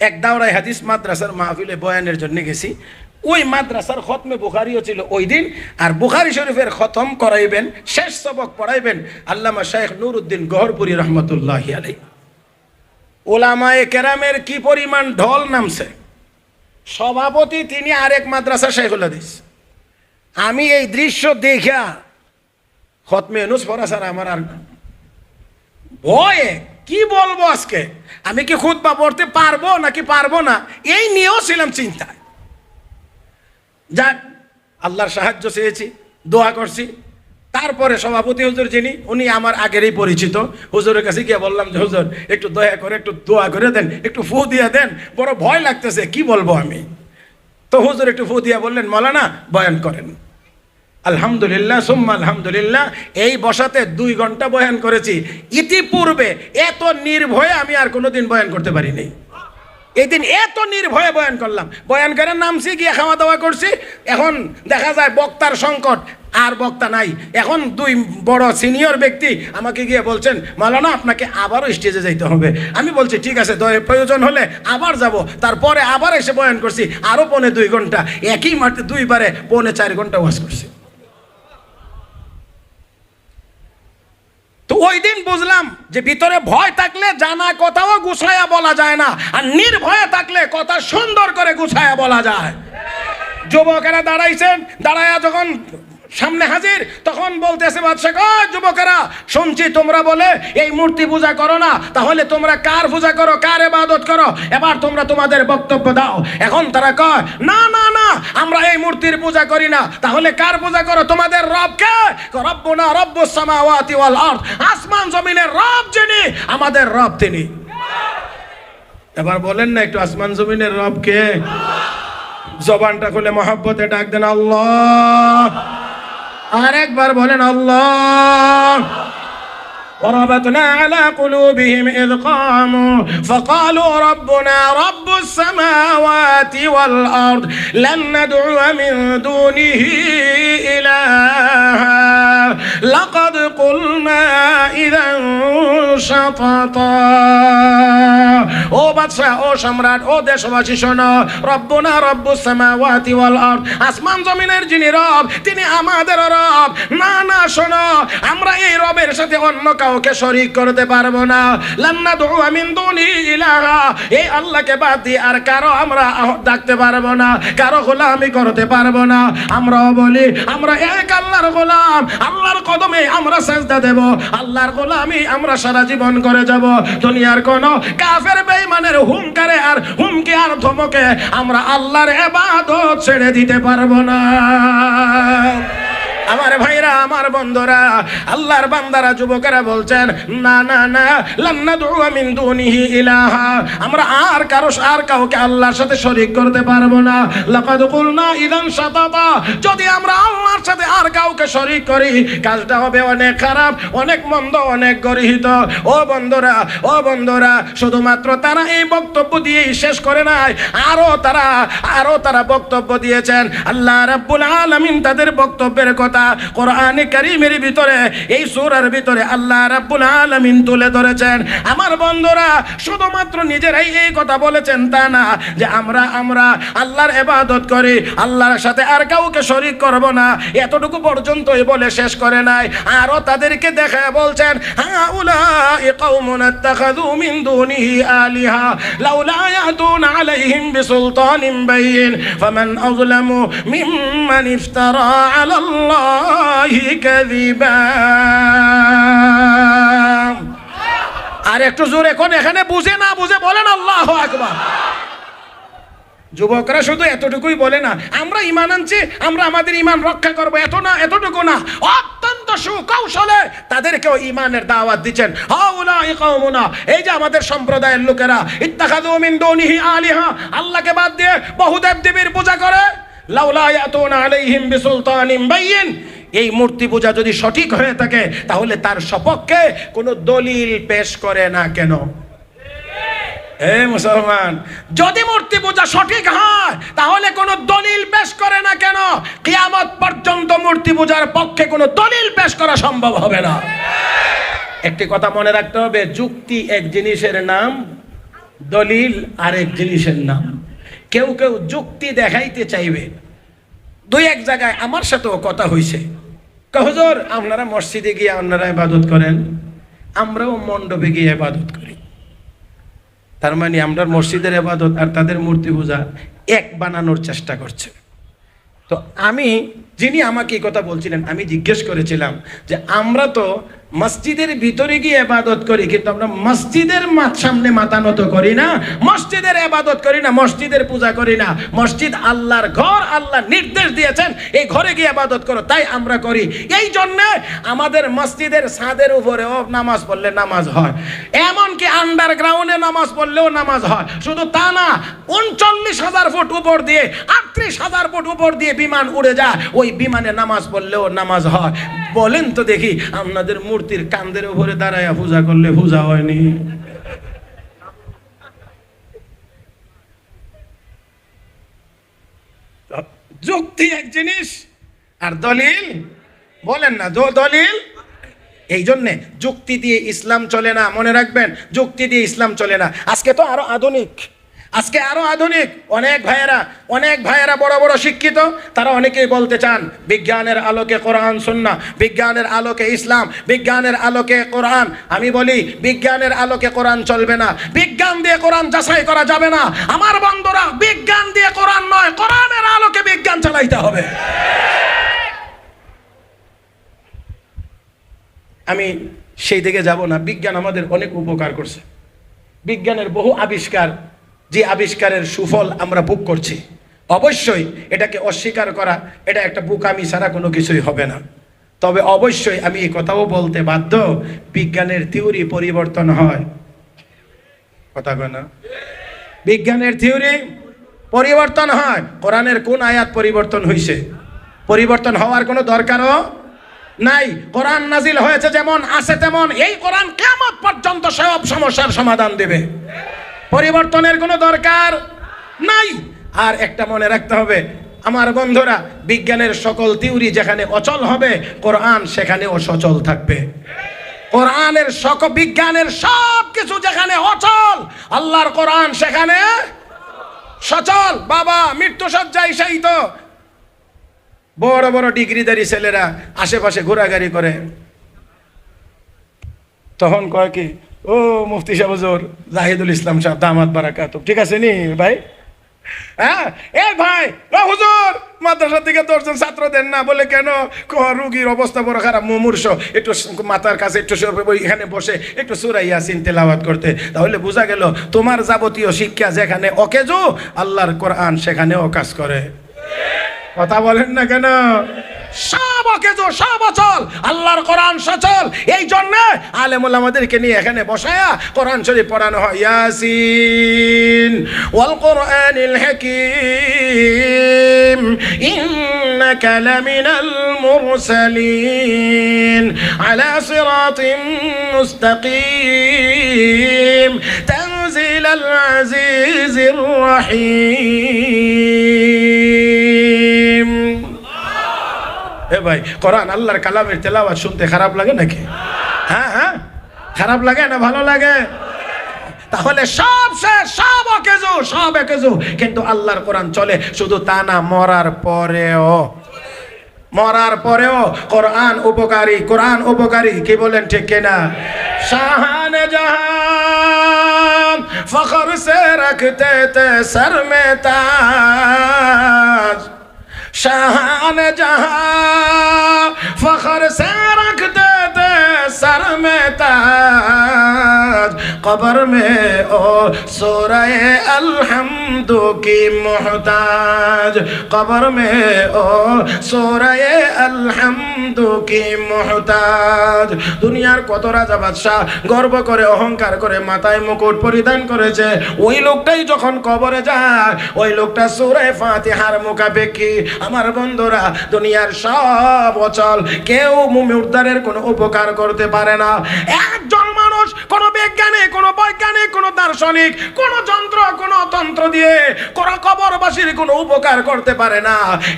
এক দাওরাই হাদিস মাদ্রাসার মাহফিলে বয়ানের জন্য গেছি। ওই মাদ্রাসার খতমে বুখারিও ছিল ওই দিন, আর বুখারি শরীফের খতম করাইবেন, শেষ সবক পড়াইবেন আল্লামা শাইখ নুরউদ্দিন গহরপুরি রহমতুল্লাহি আলাইহি। ওলামায়ে কেরামের কি পরিমাণ ঢল নামছে। সভাপতি তিনি আরেক মাদ্রাসা শাইখুল হাদিস। আমি এই দৃশ্য দেখা খতমে ইউনূস পড়া ছাড়া আমার আর ভয়ে কি বলবো, আজকে আমি কি খুতবা পড়তে পারবো নাকি পারবো না এই নিয়েও ছিলাম চিন্তায়। যাক আল্লাহর সাহায্য চেয়েছি, দোয়া করছি। তারপরে সভাপতি হুজুর যিনি, উনি আমার আগেরই পরিচিত। হুজুরের কাছে গিয়ে বললাম যে হুজুর একটু দয়া করে একটু দোয়া করে দেন, একটু ফু দিয়ে দেন, বড় ভয় লাগতেছে কি বলবো আমি। তো হুজুর একটু ফু দিয়ে বললেন মাওলানা বয়ান করেন। আলহামদুলিল্লাহ সুম্মা আলহামদুলিল্লাহ, এই বসাতে 2 ঘন্টা বয়ান করেছি। ইতিপূর্বে এত নির্ভয়ে আমি আর কোনোদিন বয়ান করতে পারিনি। এই দিন এত নির্ভয়ে বয়ান করলাম, বয়ান করে নামছি, গিয়ে খাওয়া দাওয়া করছি। এখন দেখা যায় বক্তার সংকট, আর বক্তা নাই। এখন 2 বড় সিনিয়র ব্যক্তি আমাকে গিয়ে বলছেন মাওলানা আপনাকে আবারও স্টেজে যাইতে হবে। আমি বলছি ঠিক আছে, প্রয়োজন হলে আবার যাব। তারপরে আবার এসে বয়ান করছি, আরও 2.25 ঘন্টা, একই মাঠে 2 বারে 4.25 ঘন্টা ওয়াজ করছি। তো ওই দিন বুঝলাম যে ভিতরে ভয় থাকলে জানা কথাও গুছায়া বলা যায় না, আর নির্ভয়ে থাকলে কথা সুন্দর করে গুছায়া বলা যায়। যুবকেরা দাঁড়াইছেন, দাঁড়ায়া যখন সামনে হাজির তখন বলতেছে বাদশাহ যুবকেরা শুনছি তোমরা বলে এই মূর্তি পূজা করো না, তাহলে তোমরা কার পূজা করো, কার ইবাদত করো, এবার তোমরা তোমাদের বক্তব্য দাও। এখন তারা কয় না না না আমরা এই মূর্তির পূজা করি না, তাহলে কার পূজা করো, তোমাদের রব কে? রব্বুনা রব্বুস সামাওয়াতি ওয়াল আরদ, আসমান জমিনের রব যিনি আমাদের রব তিনি। এবার বলেন না একটু আসমান জমিনের রব কে? জবানটা খুলে মহব্বতে ডাক দেন আল্লাহ। আরেকবার বলেন আল্লাহ। وربطنا على قلوبهم إذ قاموا فقالوا ربنا رب السماوات والأرض لن ندعو من دونه إلها লাকাদ কুলনা ইযান শাতাতা। ও বাদশা, ও সম্রাট, ও দেশবাসী শোনো, রব্বুনা রব্বুস সামাওয়াতি ওয়াল আরদ, আসমান জমিনের যিনি রব তিনি আমাদের রব। না না শোনো, আমরা এই রবের সাথে অন্য কাউকে শরীক করতে পারবো না। লান নাদউ মিন দুনি ইলাহা, এই আল্লাহকে বাদ দিয়ে আর কারো আমরা ডাকতে পারবো না, কারো গোলামি করতে পারবো না। আমরাও বলি আমরা এক আল্লাহর গোলাম, আল্লাহর কদমে আমরা সেজদা দেব, আল্লাহর গোলামি আমরা সারা জীবন করে যাব। দুনিয়ার কোন কাফের বেঈমানের হুমকারে আর হুমকি আর ধমকে আমরা আল্লাহর ইবাদত ছেড়ে দিতে পারবো না। আমার ভাইরা, আমার বন্ধুরা, আল্লাহর বান্দারা, যুবকেরা বলছেন না না না, লান নাদউ মিন দুনিহি ইলাহা, আমরা আর কাউকে আল্লাহর সাথে শরীক করতে পারবো না। লাকাদ কুলনা ইযান শাতাতা, যদি আমরা আল্লাহর সাথে আর কাউকে শরীক করি কাজটা হবে অনেক খারাপ, অনেক মন্দ, অনেক গর্হিত। ও বন্ধুরা, ও বন্ধুরা, শুধুমাত্র তারা এই বক্তব্য দিয়েই শেষ করে নাই, আরো তারা বক্তব্য দিয়েছেন। আল্লাহ রাব্বুল আলামিন তাদের বক্তব্যের কথা কোরআনে কারীমের ভিতরে, এই সূরার ভিতরে আল্লাহ রাব্বুল আলামিন তুলে ধরেছেন। আমার বন্ধুরা, শুধুমাত্র নিজেরাই এই কথা বলেছেন তা না, যে আমরা আল্লাহর ইবাদত করি, আল্লাহর সাথে আর কাউকে শরীক করব না, এতটুকু পর্যন্তই বলে শেষ করে নাই। আরো তাদেরকে দেখে বলছেন, হাউলাই কওমুন ইত্তাখাযু মিন দুনিহি আলিহা লাউলা ইয়াতুনা আলাইহিম বিসুলতানিন বাইয়িন ফামান আযলামু মিম্মান ইফতারা আলাল্লাহ কাযিবা। আর একটু জোরে কোন, এখানে বুঝে না বুঝে বলেন আল্লাহু আকবার। যুবকরা শুধু এতটুকুই বলে না আমরা ঈমান আনছি, আমরা আমাদের ঈমান রক্ষা করব, এতটুকু না, অত্যন্ত সুকৌশলে তাদেরকেও ঈমানের দাওয়াত দিচ্ছেন। হাউলাই কওমুনা, এই যে আমাদের সম্প্রদায়ের লোকেরা, ইত্তাখাযু মিন দুনিহি আলিহা, আল্লাহকে বাদ দিয়ে বহু দেব দেবীর পূজা করে, লাউলা ইয়াতুনা আলাইহিম বিসুলতানিন বাইয়িন, এই মূর্তি পূজা যদি সঠিক হয়ে থাকে তাহলে তার সপক্ষে কোনো দলিল পেশ করে না কেন? হে মুসলমান, যদি মূর্তি পূজা সঠিক হয় তাহলে কোনো দলিল পেশ করে না কেন? কিয়ামত পর্যন্ত মূর্তি পূজার পক্ষে কোনো দলিল পেশ করা সম্ভব হবে না। একটি কথা মনে রাখতে হবে, যুক্তি এক জিনিসের নাম, দলিল আরেক জিনিসের নাম। কেউ কেউ যুক্তি দেখাইতে চাইবে। দুই এক জায়গায় আমার সাথেও কথা হয়েছে, হুজুর আপনারা মসজিদে গিয়ে আপনারা ইবাদত করেন, আমরাও মণ্ডপে গিয়ে ইবাদত করি, তার মানে আমরা মসজিদের ইবাদত আর তাদের মূর্তি পূজা এক বানানোর চেষ্টা করছে। তো যিনি আমাকে এই কথা বলছিলেন, আমি জিজ্ঞেস করেছিলাম যে আমরা তো মসজিদের ভিতরে গিয়ে ইবাদত করি, কিন্তু আমরা মসজিদের সামনে মাথা নত করি না, মসজিদের ইবাদত করি না, মসজিদের পূজা করি না। মসজিদ আল্লাহর ঘর, আল্লাহ নির্দেশ দিয়েছেন এই ঘরে গিয়ে ইবাদত করো, তাই আমরা করি। এই জন্যে আমাদের মসজিদের ছাদের উপরেও নামাজ পড়লে নামাজ হয়, এমনকি আন্ডারগ্রাউন্ডে নামাজ পড়লেও নামাজ হয়। শুধু তা না, 39,000 ফুট উপর দিয়ে, 38,000 ফুট উপর দিয়ে বিমান উড়ে যায়, ওই বিমানে নামাজ পড়লেও নামাজ হয়। বলেন তো দেখি, আপনাদের মূর্তির কান্দের উপরে দাঁড়ায় পূজা করলে পূজা হয়নি? যুক্তি এক জিনিস আর দলিল, বলেন না দলিল। এই জন্যে যুক্তি দিয়ে ইসলাম চলে না, মনে রাখবেন, যুক্তি দিয়ে ইসলাম চলে না। আজকে আরো আধুনিক অনেক ভাইয়েরা বড় বড় শিক্ষিত, তারা অনেকেই বলতে চান বিজ্ঞানের আলোকে কোরআন সুন্নাহ, বিজ্ঞানের আলোকে ইসলাম, বিজ্ঞানের আলোকে কোরআন। আমি বলি বিজ্ঞানের আলোকে কোরআন চলবে না, বিজ্ঞান দিয়ে কোরআন যাচাই করা যাবে না। আমার বন্ধুরা, বিজ্ঞান দিয়ে কোরআন নয়, কোরআনের আলোকে বিজ্ঞান চালাইতে হবে। আমি সেই দিকে যাব না। বিজ্ঞান আমাদের অনেক উপকার করছে, বিজ্ঞানের বহু আবিষ্কার, যে আবিষ্কারের সুফল আমরা ভোগ করছি, অবশ্যই এটাকে অস্বীকার করা, এটা একটা বোকামি ছাড়া কোনো কিছুই হবে না। তবে অবশ্যই আমি এই কথাও বলতে বাধ্য, বিজ্ঞানের থিওরি পরিবর্তন হয়, কথা কয় না? বিজ্ঞানের থিওরি পরিবর্তন হয়। কোরআনের কোন আয়াত পরিবর্তন হয়েছে? পরিবর্তন হওয়ার কোনো দরকারও নাই। কোরআন নাজিল হয়েছে যেমন আছে তেমন, এই কোরআন কিয়ামত পর্যন্ত সব সমস্যার সমাধান দেবে, পরিবর্তনের কোনো দরকার নাই। আর একটা মনে রাখতে হবে, আমার বন্ধুরা, বিজ্ঞানের সকল থিওরি যেখানে অচল হবে, কোরআন সেখানেও সচল থাকবে। কোরআনের বিজ্ঞানের সব কিছু যেখানে অচল, আল্লাহর কোরআন সেখানে সচল। বাবা মৃত্যুসজ্জায় শায়িত বড় বড় ডিগ্রিধারী ছেলেরা আশেপাশে ঘোরাঘুরি করে, তখন কয় কি, ও মুফতি সাহেব হুজুর জাহিদুল ইসলাম সাহেব দামাত বারাকাতুহু, ঠিক আছে নি ভাই? হ্যাঁ, এ ভাই, ও হুজুর মাদ্রাসার দিকে 10 জন ছাত্র দেন না। বলে কেন? রুগীর অবস্থা বড় খারাপ, মুমূর্ষ, একটু মাথার কাছে একটু এখানে বসে একটু সূরা ইয়াসিন তেলাওয়াত করতে। তাহলে বোঝা গেল তোমার যাবতীয় শিক্ষা যেখানে অকেজো, আল্লাহর কোরআন সেখানেও কাজ করে। কথা বলেন না কেন? সব অকেজো, সব অচল, আল্লাহর কোরআন সচল। এই জন্য আলেম ওলামাদেরকে নিয়ে এখানে বসায়া কোরআন শরীফ পড়ানো হয়। ইয়াসিন ওয়াল কোরআনিল হাকীম ইন্নাকা লামিনাল মুরসালিন আলা সিরাতিন মুস্তাকিম তানজিলাল আজিজির রহিম। এ ভাই, কোরআন আল্লাহর কালামের তেলাওয়াত শুনতে খারাপ লাগে নাকি? হ্যাঁ হ্যাঁ, খারাপ লাগে না ভালো লাগে? তাহলে সব শেষ, সব অকেজো, সব অকেজো, কিন্তু আল্লাহর কোরআন চলে। শুধু তা না, মরার পরেও কোরআন উপকারী, কোরআন উপকারী। কি বলেন ঠিক কিনা? শাহানে জাহান ফখর সে রখতে তে সর মে তাজ, शान जहां फखर से रखते थे सर में ताज, कब्र में ओ सूरह अलहम्दु की मोहताज, कब्र में ओ सूरह अलहम्दु की मोहताज। দুনিয়ার কত রাজা বাদশাহ গর্ব করে, অহংকার করে মাথায় মুকুট পরিধান করেছে, ওই লোকটাই যখন কবরে যায়, ওই লোকটা সূরা ফাতিহার মুখাপেক্ষী। আমার বন্ধুরা, দুনিয়ার সব অচল, কেউ মুর্দারের কোনো উপকার করতে পারে না। একজন মানুষ, কোন বিজ্ঞানী, কোন বৈজ্ঞানিক, কোন দার্শনিক, কোন যন্ত্র, কোন তন্ত্র দিয়ে কোন কবরবাসীর কোনো উপকার করতে পারে না।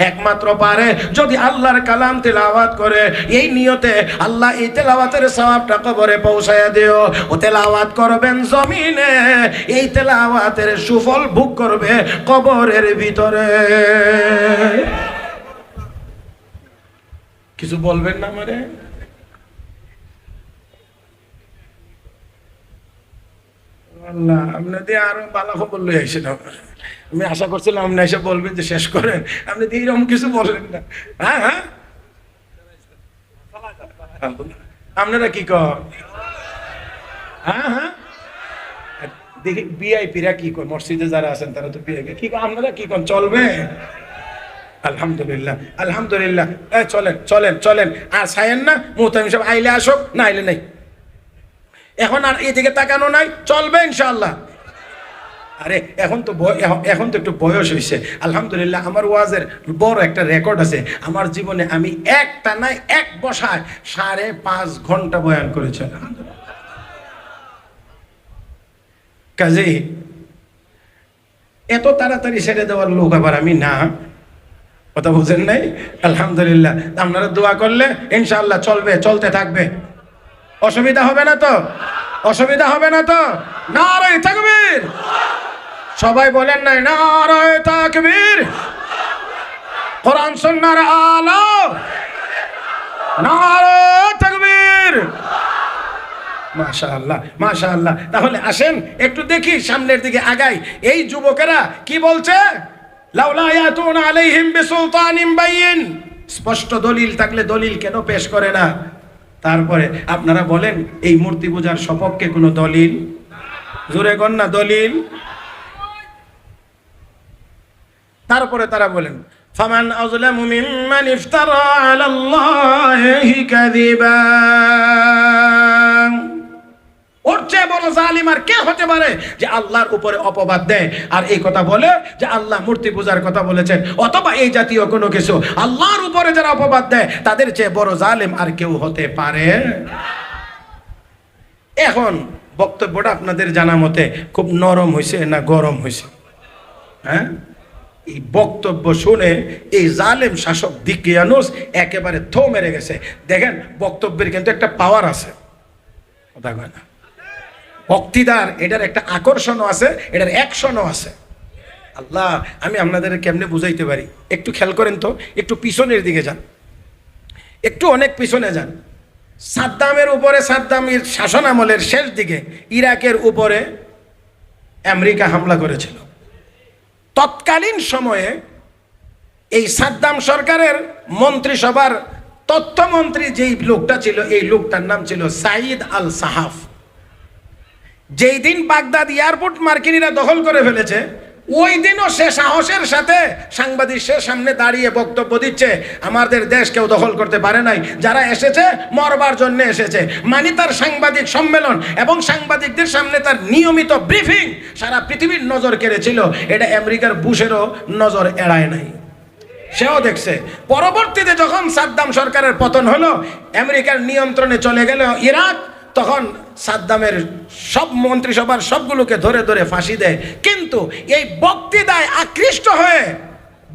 একমাত্র পারে যদি আল্লাহর কালাম তেলাওয়াত করে, এই নিয়তে আল্লাহ এই তেলাওয়াতের সওয়াবটা কবরে পৌঁছায়া দিও। ও তেলাওয়াত করবেন জমিনে, এই তেলাওয়াতের সুফল ভোগ করবে কবরের ভিতরে। কিছু বলবেন না আমারে? আল্লাহ আপনাদের আরো ভালো খবর লই আইছেন। আমি আশা করছিলাম আপনি এসে বলবেন যে শেষ করেন, আপনি এরকম কিছু বললেন না। হ্যাঁ হ্যাঁ, আপনারা কি কর? হ্যাঁ হ্যাঁ, দেখি ভিআইপিরা কি কর, মসজিদে যারা আছেন তারা তো ভিআইপি কি কর, আপনারা কি কর? চলবে? আলহামদুলিল্লাহ, আলহামদুলিল্লাহ। চলেন চলেন চলেন, আর ছায়েন না, মুহতামিম সাহেব আইলে আসুক, না আইলে নাই। এখন আর এদিকে তাকানো নাই, চলবে ইনশাআল্লাহ। আরে এখন তো একটু বয়স হয়েছে, আলহামদুলিল্লাহ। আমার ওয়াজের বড় একটা রেকর্ড আছে। আমার জীবনে আমি একটা নাই এক বসায় 5.5 ঘন্টা বয়ান করেছি। কাজেই এত তাড়াতাড়ি ছেড়ে দেওয়ার লোক আবার আমি না। কথা বুঝেন নাই? আলহামদুলিল্লাহ। আপনারা দোয়া করলে ইনশাআল্লাহ চলবে, চলতে থাকবে। অসুবিধা হবে না তো? অসুবিধা হবে না তো? নারে তাকবীর! সবাই বলেন নাই নারে তাকবীর? কোরআন সুন্নাহর আলো, নারে তাকবীর! মাশাআল্লাহ মাশাআল্লাহ। তাহলে আসেন একটু দেখি, সামনের দিকে আগাই। এই যুবকেরা কি বলছে? লাউলা ইয়াতুনা আলাইহিম বিসুলতানিন বাইয়িন, স্পষ্ট দলিল থাকলে দলিল কেন পেশ করে না? তারপরে আপনারা বলেন, এই মূর্তি পূজার সপক্ষে কোনো দলিল? জোরে কোন না দলিল? তারপরে তারা বলেন, ফামান আযলামু মিম্মান ইফতারা আলাল্লাহি কাযিবা, ওর চেয়ে বড় জালিম আর কে হতে পারে যে আল্লাহর উপরে অপবাদ দেয় আর এই কথা বলে যে আল্লাহ মূর্তি পূজার কথা বলেছেন, অথবা এই জাতীয় কোনো কিছু। আল্লাহর উপরে যারা অপবাদ দেয় তাদের চেয়ে বড় জালিম আর কেউ হতে পারে? এখন বক্তব্যটা আপনাদের জানা মতে খুব নরম হয়েছে না গরম হয়েছে? হ্যাঁ, এই বক্তব্য শুনে এই জালেম শাসক দিকিয়ানুস একেবারে থো মেরে গেছে। দেখেন বক্তব্যের কিন্তু একটা পাওয়ার আছে, কথা কয় না, বক্তৃতার এটার একটা আকর্ষণও আছে, এটার অ্যাকশনও আছে। আল্লাহ, আমি আপনাদের কেমনে বুঝাইতে পারি, একটু খেয়াল করেন তো, একটু পিছনের দিকে যান, একটু অনেক পিছনে যান। সাদ্দামের উপরে, সাদ্দামের শাসন আমলের শেষ দিকে ইরাকের উপরে আমেরিকা হামলা করেছিল। তৎকালীন সময়ে এই সাদ্দাম সরকারের মন্ত্রিসভার তথ্যমন্ত্রী যেই লোকটা ছিল, এই লোকটার নাম ছিল সাইদ আল সাহাফ। যেই দিন বাগদাদ এয়ারপোর্ট মার্কিনীরা দখল করে ফেলেছে, ওই দিনও সে সাহসের সাথে সাংবাদিকদের সামনে দাঁড়িয়ে বক্তব্য দিচ্ছে, আমাদের দেশ কেউ দখল করতে পারে নাই, যারা এসেছে মরবার জন্য এসেছে। মানে তার সাংবাদিক সম্মেলন এবং সাংবাদিকদের সামনে তার নিয়মিত ব্রিফিং সারা পৃথিবীর নজর কেড়েছিল। এটা আমেরিকার বুশেরও নজর এড়ায় নাই, সেও দেখছে। পরবর্তীতে যখন সাদ্দাম সরকারের পতন হলো, আমেরিকার নিয়ন্ত্রণে চলে গেল ইরাক, তখন সাদ্দামের সব মন্ত্রিসভার সবগুলোকে ধরে ধরে ফাঁসি দেয়। কিন্তু এই বক্তৃতায় আকৃষ্ট হয়ে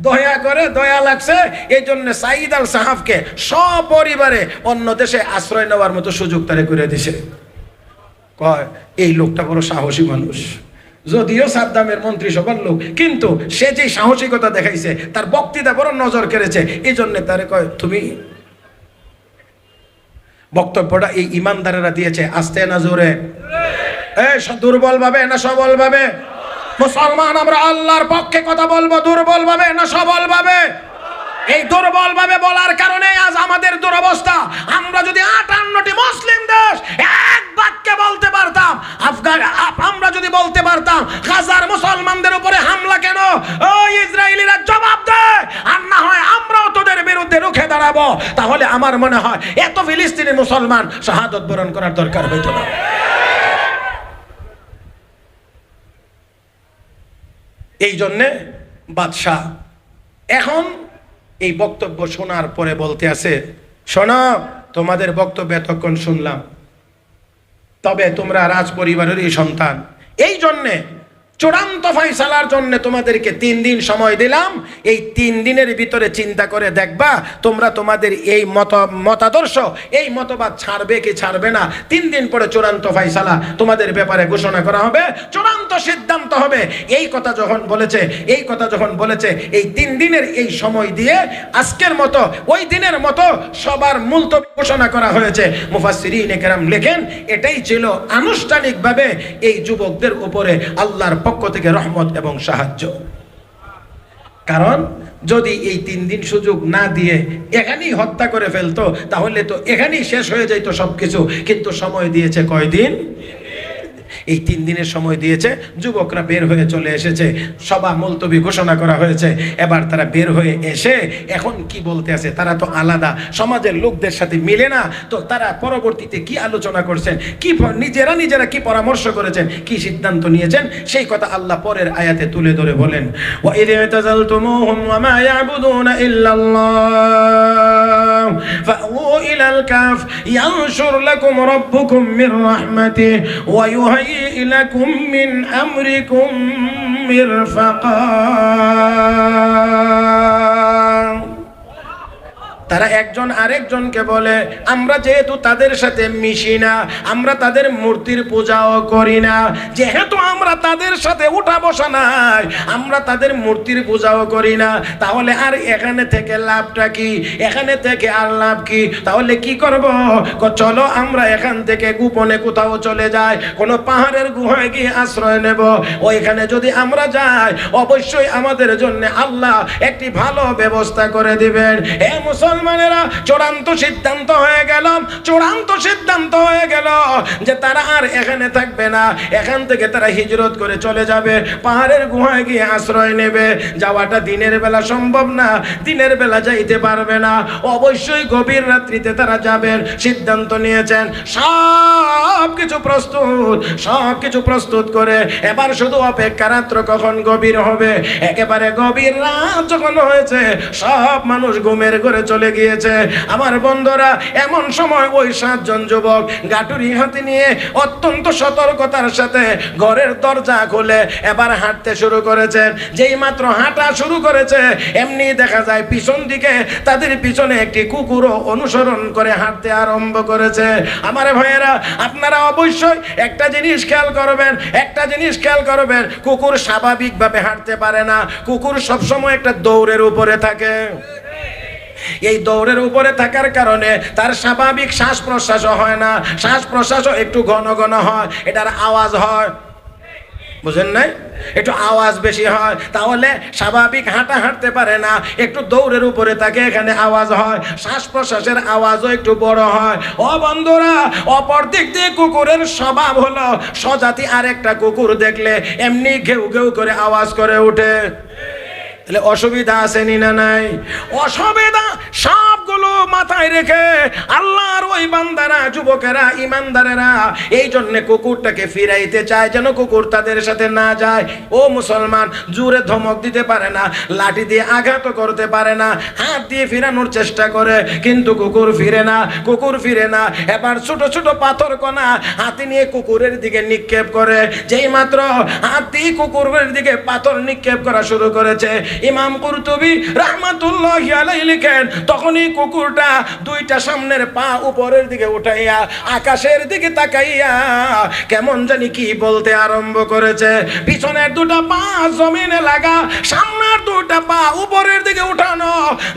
দয়া করে, দয়া লাগছে, এই জন্য সাইদ আল সাহাফকে সপরিবারে অন্য দেশে আশ্রয় নেওয়ার মতো সুযোগ তারে করে দিছে। কয় এই লোকটা বড় সাহসী মানুষ, যদিও সাদ্দামের মন্ত্রিসভার লোক, কিন্তু সে যে সাহসিকতা দেখাইছে, তার বক্তৃতা বড় নজর কেড়েছে, এই জন্য তারে কয় তুমি। বক্তব্যটা এই ইমানদারেরা দিয়েছে, আস্তে না জোরে, দুর্বল ভাবে না সবল ভাবে? মুসলমান আমরা আল্লাহর পক্ষে কথা বলবো, দুর্বল ভাবে না সবল ভাবে? এই দুর্বল ভাবে বলার কারণে আজ আমাদের দুরবস্থা। আমরা যদি 58টি মুসলিম দেশ এক বাক্যে বলতে পারতাম, আমরা যদি বলতে পারতাম গাজার মুসলমানদের উপরে হামলা কেন, ওই ইসরায়েলিরা জবাব দেয়, আর না হয় আমরাও তোদের বিরুদ্ধে রুখে দাঁড়াবো, তাহলে আমার মনে হয় এত ফিলিস্তিনি মুসলমান শাহাদত বরণ করার দরকার হইতো না। এই জন্যে বাদশাহ এখন এই বক্তব্য শোনার পরে বলতে আছে, শোনো, তোমাদের বক্তব্য এতক্ষণ শুনলাম, তবে তোমরা রাজ পরিবারেরই সন্তান, এই জন্যে চূড়ান্ত ফয়সালার জন্য তোমাদেরকে 3 দিন সময় দিলাম। এই 3 দিনের ভিতরে চিন্তা করে দেখবা তোমরা তোমাদের এই মতাদর্শ, এই মতবাদ ছাড়বে কি ছাড়বে না। 3 দিন পরে চূড়ান্ত ফয়সালা তোমাদের ব্যাপারে ঘোষণা করা হবে, চূড়ান্ত সিদ্ধান্ত হবে। এই কথা যখন বলেছে, এই 3 দিনের এই সময় দিয়ে আজকের মতো ওই দিনের মতো সবার মুলতবি ঘোষণা করা হয়েছে। মুফাসসিরিনে কেরাম লেখেন, এটাই ছিল আনুষ্ঠানিকভাবে এই যুবকদের উপরে আল্লাহর পক্ষ থেকে রহমত এবং সাহায্য। কারণ যদি এই 3 দিন সুযোগ না দিয়ে এখানেই হত্যা করে ফেলতো, তাহলে তো এখানেই শেষ হয়ে যেত সবকিছু। কিন্তু সময় দিয়েছে কয়দিন? এই 3 দিনের সময় দিয়েছে। যুবকরা বের হয়ে চলে এসেছে, সভা মুলতবি ঘোষণা করা হয়েছে। এবার তারা বের হয়ে এসে এখন কি বলতে আছে, তারা তো আলাদা, সমাজের লোকদের সাথে মিলে না, তো তারা পরবর্তীতে কি আলোচনা করছেন, কি নিজেরা কি পরামর্শ করেছেন, কি সিদ্ধান্ত নিয়েছেন, সেই কথা আল্লাহ পরের আয়াতে তুলে ধরে বলেন, ওয়া ইয তাযালতুমুহুম ওয়া মা ইয়াবুদুনা ইল্লাল্লাহ ফাউ ইলাল কাফ ইয়ানশুর লাকুম রাব্বুকুম মির রাহমাতিহি ওয়া يهيئ لكم من أمركم مرفقا। তারা একজন আরেকজনকে বলে, আমরা যেহেতু তাদের সাথে মিশি না, আমরা তাদের মূর্তির পূজাও করি না, যেহেতু আমরা তাদের সাথে উঠা বসা নাই, আমরা তাদের মূর্তির পূজাও করি না, তাহলে আর এখানে থেকে লাভটা কি? এখানে থেকে আর লাভ কি? তাহলে কি করব? চলো আমরা এখান থেকে গোপনে কোথাও চলে যাই, কোনো পাহাড়ের গুহায় গিয়ে আশ্রয় নেব। ওইখানে যদি আমরা যাই, অবশ্যই আমাদের জন্য আল্লাহ একটি ভালো ব্যবস্থা করে দিবেন। হে মুসলমানেরা, চূড়ান্ত সিদ্ধান্ত হয়ে গেল যে তারা আর এখানে থাকবে না, এখান থেকে তারা হিজরত করে চলে যাবে, পাহাড়ের গুহায় গিয়ে আশ্রয় নেবে। যাওয়াটা দিনের বেলা সম্ভব না, দিনের বেলা যাইতে পারবে না, অবশ্যই গভীর রাত্রিতে তারা যাবেন। সিদ্ধান্ত নিয়েছেন, সব কিছু প্রস্তুত করে এবার শুধু অপেক্ষা, রাত্র কখন গভীর হবে। একেবারে গভীর রাত যখন হয়েছে, সব মানুষ ঘুমের ঘরে চলে গিয়েছে। আমার বন্ধুরা, এমন সময় ওই 7 জন যুবক গাটুরি হাতে নিয়ে অত্যন্ত সতর্কতার সাথে ঘরের দরজা খুলে এবার হাঁটতে শুরু করেছেন। যেই মাত্র হাঁটা শুরু করেছে, এমনি দেখা যায় পিছন দিকে তাদের পিছনে একটি কুকুরও অনুসরণ করে হাঁটতে আরম্ভ করেছে। আমার ভাইয়েরা, আপনারা অবশ্যই একটা জিনিস খেয়াল করবেন, কুকুর স্বাভাবিকভাবে হাঁটতে পারে না। কুকুর সবসময় একটা দৌড়ের উপরে থাকে। এই দৌড়ের উপরে থাকার কারণে তার স্বাভাবিক শ্বাস প্রশ্বাসও হয় না, শ্বাস প্রশ্বাসও একটু ঘন ঘন হয়, এটার আওয়াজ হয়, বুঝেন নাই? একটু আওয়াজ বেশি হয়, তাহলে স্বাভাবিক হাঁটা হাঁটতে পারে না, একটু দৌড়ের উপরে থাকে, এখানে আওয়াজ হয়, শ্বাস প্রশ্বাসের আওয়াজও একটু বড় হয়। ও বন্ধুরা, অপর দিক দিয়ে কুকুরের স্বভাব হলো স্বজাতি আরেকটা কুকুর দেখলে এমনি ঘেউ ঘেউ করে আওয়াজ করে ওঠে। তাহলে অসুবিধা আসেনি না নাই? অসুবিধা সবগুলো মাথায় রেখে আল্লাহর ওই বান্দারা, যুবকেরা, ইমানদারেরা এই জন্য কুকুরটাকে ফিরাইতে চায়, যেন কুকুর তাদের সাথে না যায়। ও মুসলমান, জোরে ধমক দিতে পারে না, লাঠি দিয়ে আঘাত করতে পারে না, হাত দিয়ে ফিরানোর চেষ্টা করে, কিন্তু কুকুর ফিরে না। এবার ছোট ছোট পাথর কণা হাতে নিয়ে কুকুরের দিকে নিক্ষেপ করে। যেই মাত্র হাত দিয়ে কুকুরের দিকে পাথর নিক্ষেপ করা শুরু করেছে, ইমাম কুরতুবী রাহমাতুল্লাহি আলাইহি লিখেন, তখনই কুকুরটা দুইটা সামনের পা উপরের দিকে উঠাইয়া আকাশের দিকে তাকাইয়া কেমন জানি কি বলতে আরম্ভ করেছে। পিছনের দুটা পা জমিনে লাগা, সামনের দুটা পা উপরের দিকে উঠানো,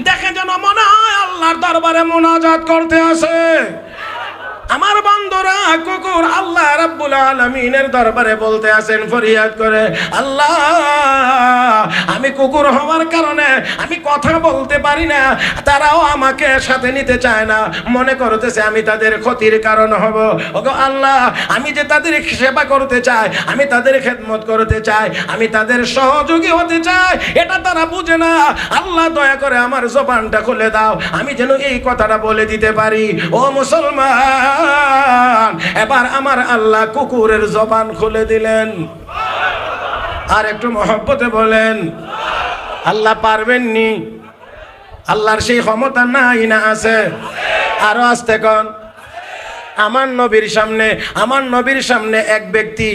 দেখে যেন মনে হয় আল্লাহর দরবারে মুনাজাত করতে আসে। আমার বন্ধুরা, কুকুর আল্লাহ রাব্বুল আলামিনের দরবারে বলতে আসেন ফরিয়াদ করে, আল্লাহ, আমি কুকুর হওয়ার কারণে আমি কথা বলতে পারি না, তারাও আমাকে সাথে নিতে চায় না, মনে করতেছে আমি তাদের ক্ষতির কারণ হব। ওগো আল্লাহ, আমি যে তাদের সেবা করতে চাই, আমি তাদের খেদমত করতে চাই, আমি তাদের সহযোগী হতে চাই, এটা তারা বুঝে না। আল্লাহ, দয়া করে আমার জবানটা খুলে দাও, আমি যেন এই কথাটা বলে দিতে পারি। ও মুসলমান, এবার আমার আল্লাহ কুকুরের জবান খুলে দিলেন। আর একটু মহব্বতে বলেন, আল্লাহ পারবেননি? আল্লাহর সেই ক্ষমতা নাই না আছে? আরো আসতে কোন। আমার নবীর সামনে এক ব্যক্তি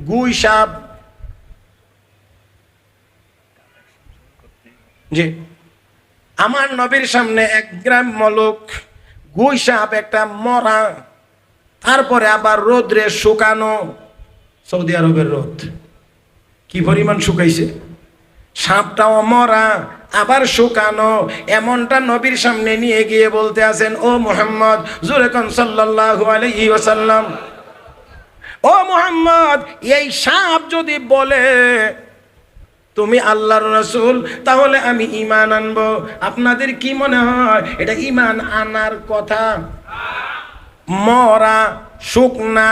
গুই সাপ, জি, আমার নবীর সামনে এক গ্রাম্য লোক গুই সাপ একটা মরা, তারপরে আবার রোদ্রে শুকানো, সৌদি আরবের রোদ কি পরিমাণ শুকাইছে, সাপটাও মরা আবার শুকানো, এমনটা নবীর সামনে নিয়ে গিয়ে বলতে আছেন, ও মুহাম্মদ, জোরে কোন সাল্লাল্লাহু আলাইহি ওয়াসাল্লাম, ও মুহাম্মদ, এই সাপ যদি বলে তুমি আল্লাহর রাসূল, তাহলে আমি ঈমান আনবো। আপনাদের কি মনে হয় এটা ঈমান আনার কথা? মরা শুকনা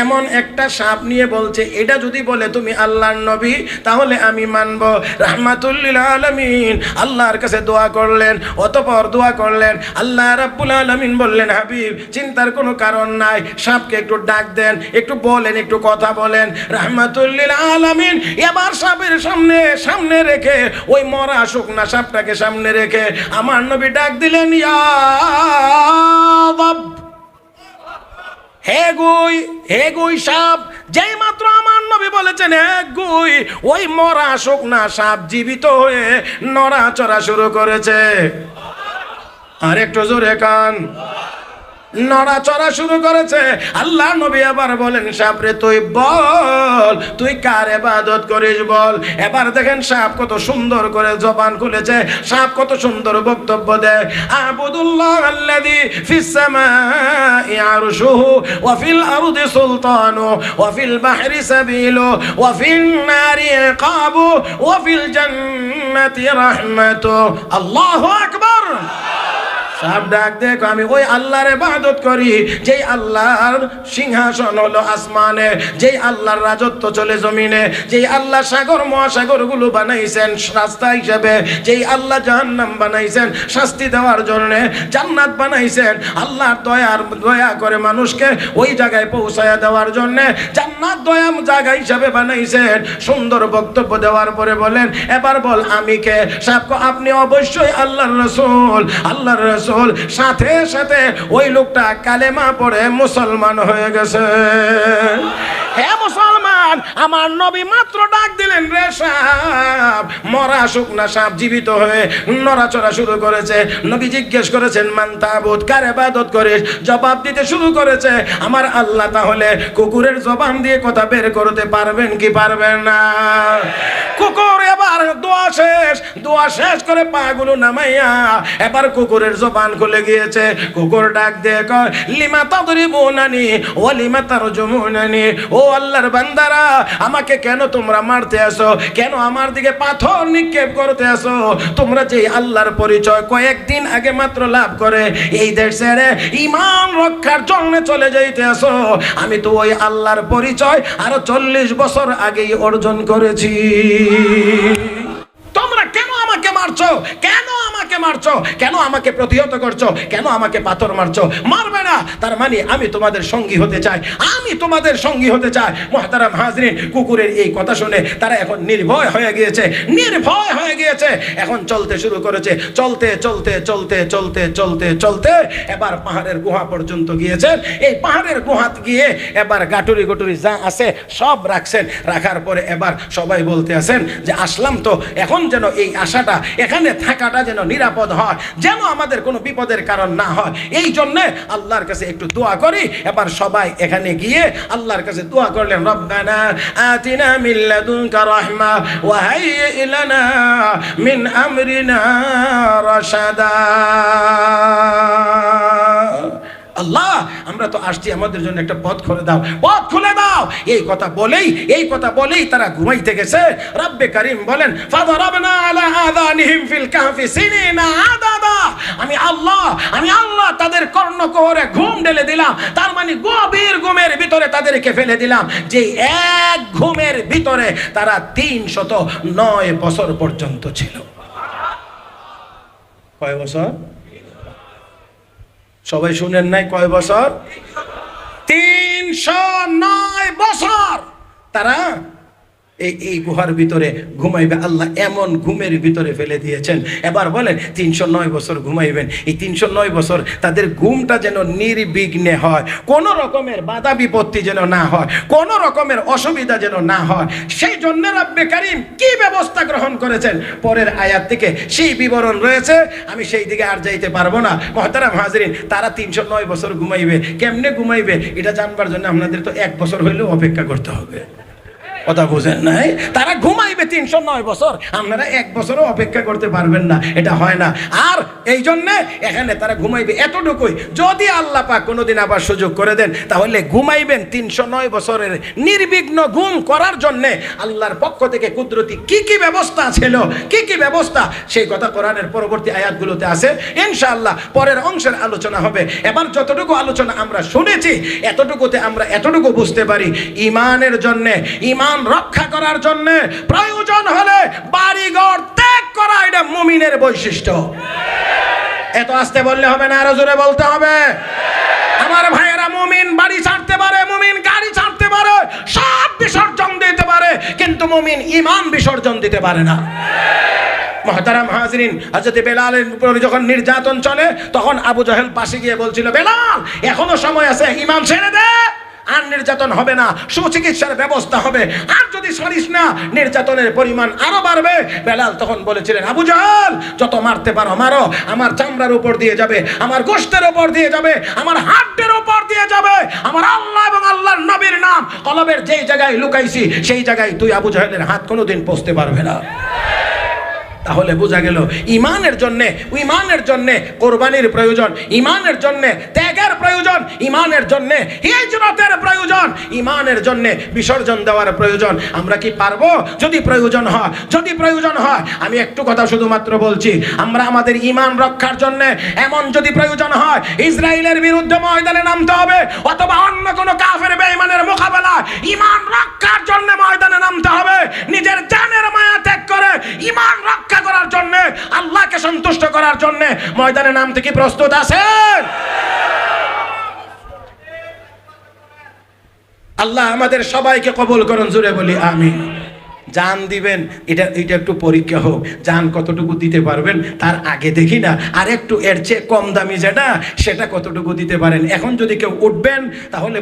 এমন একটা সাপ নিয়ে বলছে, এটা যদি বলে তুমি আল্লাহর নবী, তাহলে আমি মানব। রাহমাতুল লিল আলামিন আল্লাহর কাছে দোয়া করলেন, অতঃপর দোয়া করলেন, আল্লাহ রাব্বুল আলামিন বললেন, হাবিব, চিন্তার কোনো কারণ নাই, সাপকে একটু ডাক দেন, একটু বলেন, একটু কথা বলেন। রাহমাতুল লিল আলামিন এবার সাপের সামনে রেখে, ওই মরা শুকনা সাপটাকে সামনে রেখে আমার নবী ডাক দিলেন, ইয়া রাব, হে গুই সাপ। যেই মাত্র আমার নবী বলেছেন হে গুই, ওই মরা শুকনা সাপ জীবিত হয়ে নড়াচড়া শুরু করেছে। আর একটু জোরে কান, নড়াচড়া শুরু করেছে। আল্লাহ নবী আবার বলেন, সাপরে তুই বল, তুই কার ইবাদত করিস বল। এবার দেখেন সাপ কত সুন্দর করে জবান খুলেছে, সাপ কত সুন্দর বক্তব্য দেয়, আবুদুল্লাহ আল্লাযী ফিস সামাই আরশুহু ওয়া ফিল আরদি সুলতানু ওয়া ফিল বাহরি সাবিলু ওয়া ফিন নারি ইকাবু ওয়া ফিল জান্নাতি রাহমাতু। আল্লাহু আকবার। সাপ ডাক দেখো আমি ওই আল্লাহর ইবাদত করি যেই আল্লাহর সিংহাসন হলো আসমানে, যেই আল্লাহর রাজত্ব চলে জমিনে, যেই আল্লাহ সাগর মহাসাগর গুলো বানাইছেন রাস্তা হিসেবে, যেই আল্লাহ জাহান্নাম বানাইছেন শাস্তি দেওয়ার জন্য, জান্নাত বানাইছেন আল্লাহর দয়া করে মানুষকে ওই জায়গায় পৌঁছায়া দেওয়ার জন্য, জান্নাত দয়া জায়গা হিসেবে বানাইছেন। সুন্দর বক্তব্য দেওয়ার পরে বলেন এবার বল আমি কে? সাপ আপনি অবশ্যই আল্লাহর রাসূল। আল্লাহর রাসূল সাথে সাথে ওই লোকটা কালেমা পড়ে মুসলমান হয়ে গেছে। হে মুসলমান, আমার নবী মাত্র ডাক দিলেন রে সাপ। মরা শুকনা সাপ জীবিত হয়ে নড়াচড়া শুরু করেছে। নবী জিজ্ঞেস করেছেন মান তাবুদ, কার ইবাদত করিস? জবাব দিতে শুরু করেছে আমার আল্লাহ। তাহলে কুকুরের জবান দিয়ে কথা বের করতে পারবেন কি পারবেন না? কুকুর এবার দোয়া শেষ করে পাগুলো নামাইয়া এবার কুকুরের জবান খুলে গিয়েছে। কুকুর ডাক দিয়ে কয় লিমা তাদরিবুনানি ওয়া লিমা তারজুমুনানি, ও আল্লাহর বান্দারা আমাকে কেন তোমরা মারতে আসো? কেন আমার দিকে পাথর নিক্ষেপ করতে আসো? তোমরা যে আল্লাহর পরিচয় কয়েকদিন আগে মাত্র লাভ করে এই দেশ ছেড়ে ঈমান রক্ষার জন্য চলে যাইতে আসো, আমি তো ওই আল্লাহর পরিচয় আরো 40 বছর আগেই অর্জন করেছি। তোমরা কেন আমাকে মারছো? কেন আমাকে মারছো? কেন আমাকে প্রতিহত করছো? কেন আমাকে পাথর মারছো? মারবে না, তার মানে আমি তোমাদের সঙ্গী হতে চাই, আমি তোমাদের সঙ্গী হতে চাই। মুহতারাম হাজরিন, কুকুরের এই কথা শুনে তারা এখন নির্ভয় হয়ে গিয়েছে, নির্ভয় হয়ে গিয়েছে। এখন চলতে শুরু করেছে, চলতে চলতে চলতে চলতে চলতে চলতে এবার পাহাড়ের গুহা পর্যন্ত গিয়েছেন। এই পাহাড়ের গুহাত গিয়ে এবার গাটুরি গটুরি যা আছে সব রাখছেন। রাখার পরে এবার সবাই বলতে আছেন যে আসলাম তো, এখন যেন এই আশাটা এখানে থাকাটা যেন নিরাপদ হয়, যেন আমাদের কোনো বিপদের কারণ না হয়। এই জন্যে আল্লাহর কাছে একটু দোয়া করি। এবার সবাই এখানে গিয়ে আল্লাহর কাছে দোয়া করলেন রব্বানা আতিনা মিন লাদুনকা রাহমা ওয়া হাইয়্ লানা মিন আমরিনা রাশাদা। আল্লাহ আমরা তো আসছি, আমাদের জন্য একটা পথ খুলে দাও, পথ খুলে দাও। এই কথা বলেই তারা ঘুমাইতে গেছে। রব্বে কারীম বলেন ফাদারাবনা আলা আযানিহিম ফিল কাহফি সিনিনা আদাদা, আমি আল্লাহ তাদের কর্ণকুহরে ঘুম ঢেলে দিলাম। তার মানে গভীর ঘুমের ভিতরে তাদেরকে ফেলে দিলাম, যে এক ঘুমের ভিতরে তারা 309 বছর পর্যন্ত ছিল। কয় বছর? সবাই শুনেন নাই? কয় বছর? 309 বছর তারা এই গুহার ভিতরে ঘুমাইবে। আল্লাহ এমন ঘুমের ভিতরে ফেলে দিয়েছেন। এবার বলেন 309 বছর ঘুমাইবেন। এই 309 বছর তাদের ঘুমটা যেন নির্বিঘ্নে হয়, কোনো রকমের বাধা বিপত্তি যেন না হয়, কোনো রকমের অসুবিধা যেন না হয়। সেই জন্য রব্বে কারীম কি ব্যবস্থা গ্রহণ করেছেন পরের আয়াত থেকে সেই বিবরণ রয়েছে। আমি সেই দিকে আর যাইতে পারবো না। মুহতারাম হাজরিন, তারা 309 বছর ঘুমাইবে। কেমনে ঘুমাইবে এটা জানবার জন্য আপনাদের তো 1 বছর হইলেও অপেক্ষা করতে হবে। কথা বুঝেন নাই? তারা ঘুমাইবে 309 বছর, আপনারা 1 বছরও অপেক্ষা করতে পারবেন না, এটা হয় না। আর এই জন্যে এখানে তারা ঘুমাইবে এতটুকুই। যদি আল্লাহ পাক কোনোদিন আবার সুযোগ করে দেন তাহলে ঘুমাইবেন 309 বছরের নির্বিঘ্ন ঘুম করার জন্যে আল্লাহর পক্ষ থেকে কুদরতি কি ব্যবস্থা ছিল, কি ব্যবস্থা, সেই কথা কোরআনের পরবর্তী আয়াতগুলোতে আছে। ইনশাআল্লাহ পরের অংশের আলোচনা হবে। এবার যতটুকু আলোচনা আমরা শুনেছি এতটুকুতে আমরা এতটুকু বুঝতে পারি, ইমানের জন্যে, ইমান রক্ষা করার জন্য প্রয়োজন হলে বাড়িঘর ত্যাগ করা এটা মুমিনের বৈশিষ্ট্য। এত আস্তে বললে হবে না, আরো জোরে বলতে হবে। আমার ভাইয়েরা, মুমিন বাড়ি ছাড়তে পারে, মুমিন গাড়ি ছাড়তে পারে, সব বিসর্জন দিতে পারে, কিন্তু মুমিন ঈমান বিসর্জন দিতে পারে না। মুহতারাম হাজরিন, হযরত বেলালের উপর যখন নির্যাতন চলে তখন আবু জাহেল পাশে গিয়ে বলছিল, বেলাল এখনো সময় আছে, ঈমান ছেড়ে দে, আর নির্যাতন হবে না, সুচিকিৎসার ব্যবস্থা হবে, আর যদি ছাড়িস না নির্যাতনের পরিমাণ আরো বাড়বে। বেলাল তখন বলেছিলেন, আবু জাহেল যত মারতে পারো মারো, আমার চামড়ার উপর দিয়ে যাবে, আমার গোশতের উপর দিয়ে যাবে, আমার হাড়ের উপর দিয়ে যাবে, আমার আল্লাহ এবং আল্লাহর নবীর নাম কলবের যেই জায়গায় লুকাইছি সেই জায়গায় তুই আবু জাহেলের হাত কোনোদিন পৌঁছতে পারবে না। তাহলে বোঝা গেল ইমানের জন্যে কোরবানির প্রয়োজন, ইমানের জন্যে ত্যাগের প্রয়োজন, ইমানের জন্যে হিজরতের প্রয়োজন, ইমানের জন্যে বিসর্জন দেওয়ার প্রয়োজন। আমরা কি পারবো? যদি প্রয়োজন হয় আমি একটু কথা শুধুমাত্র বলছি, আমরা আমাদের ইমান রক্ষার জন্যে এমন যদি প্রয়োজন হয় ইসরায়েলের বিরুদ্ধে ময়দানে নামতে হবে, অথবা অন্য কোনো কাফের বেঈমানের মোকাবেলায় ইমান রক্ষার জন্য ময়দানে নামতে হবে, নিজের জানের মায়া ত্যাগ করে ইমান রক্ষা করার জন্য, আল্লাহকে সন্তুষ্ট করার জন্য ময়দানে নামতে কি প্রস্তুত আছেন? আল্লাহ আমাদের সবাইকে কবুল করুন, জোরে বলি আমিন। জান দিবেন, এটা একটু পরীক্ষা হোক, জান কতটুকু দিতে পারবেন তার আগে দেখি না আর একটু এর চেয়ে কম দামি যেটা সেটা কতটুকু দিতে পারেন। এখন যদি কেউ উঠবেন তাহলে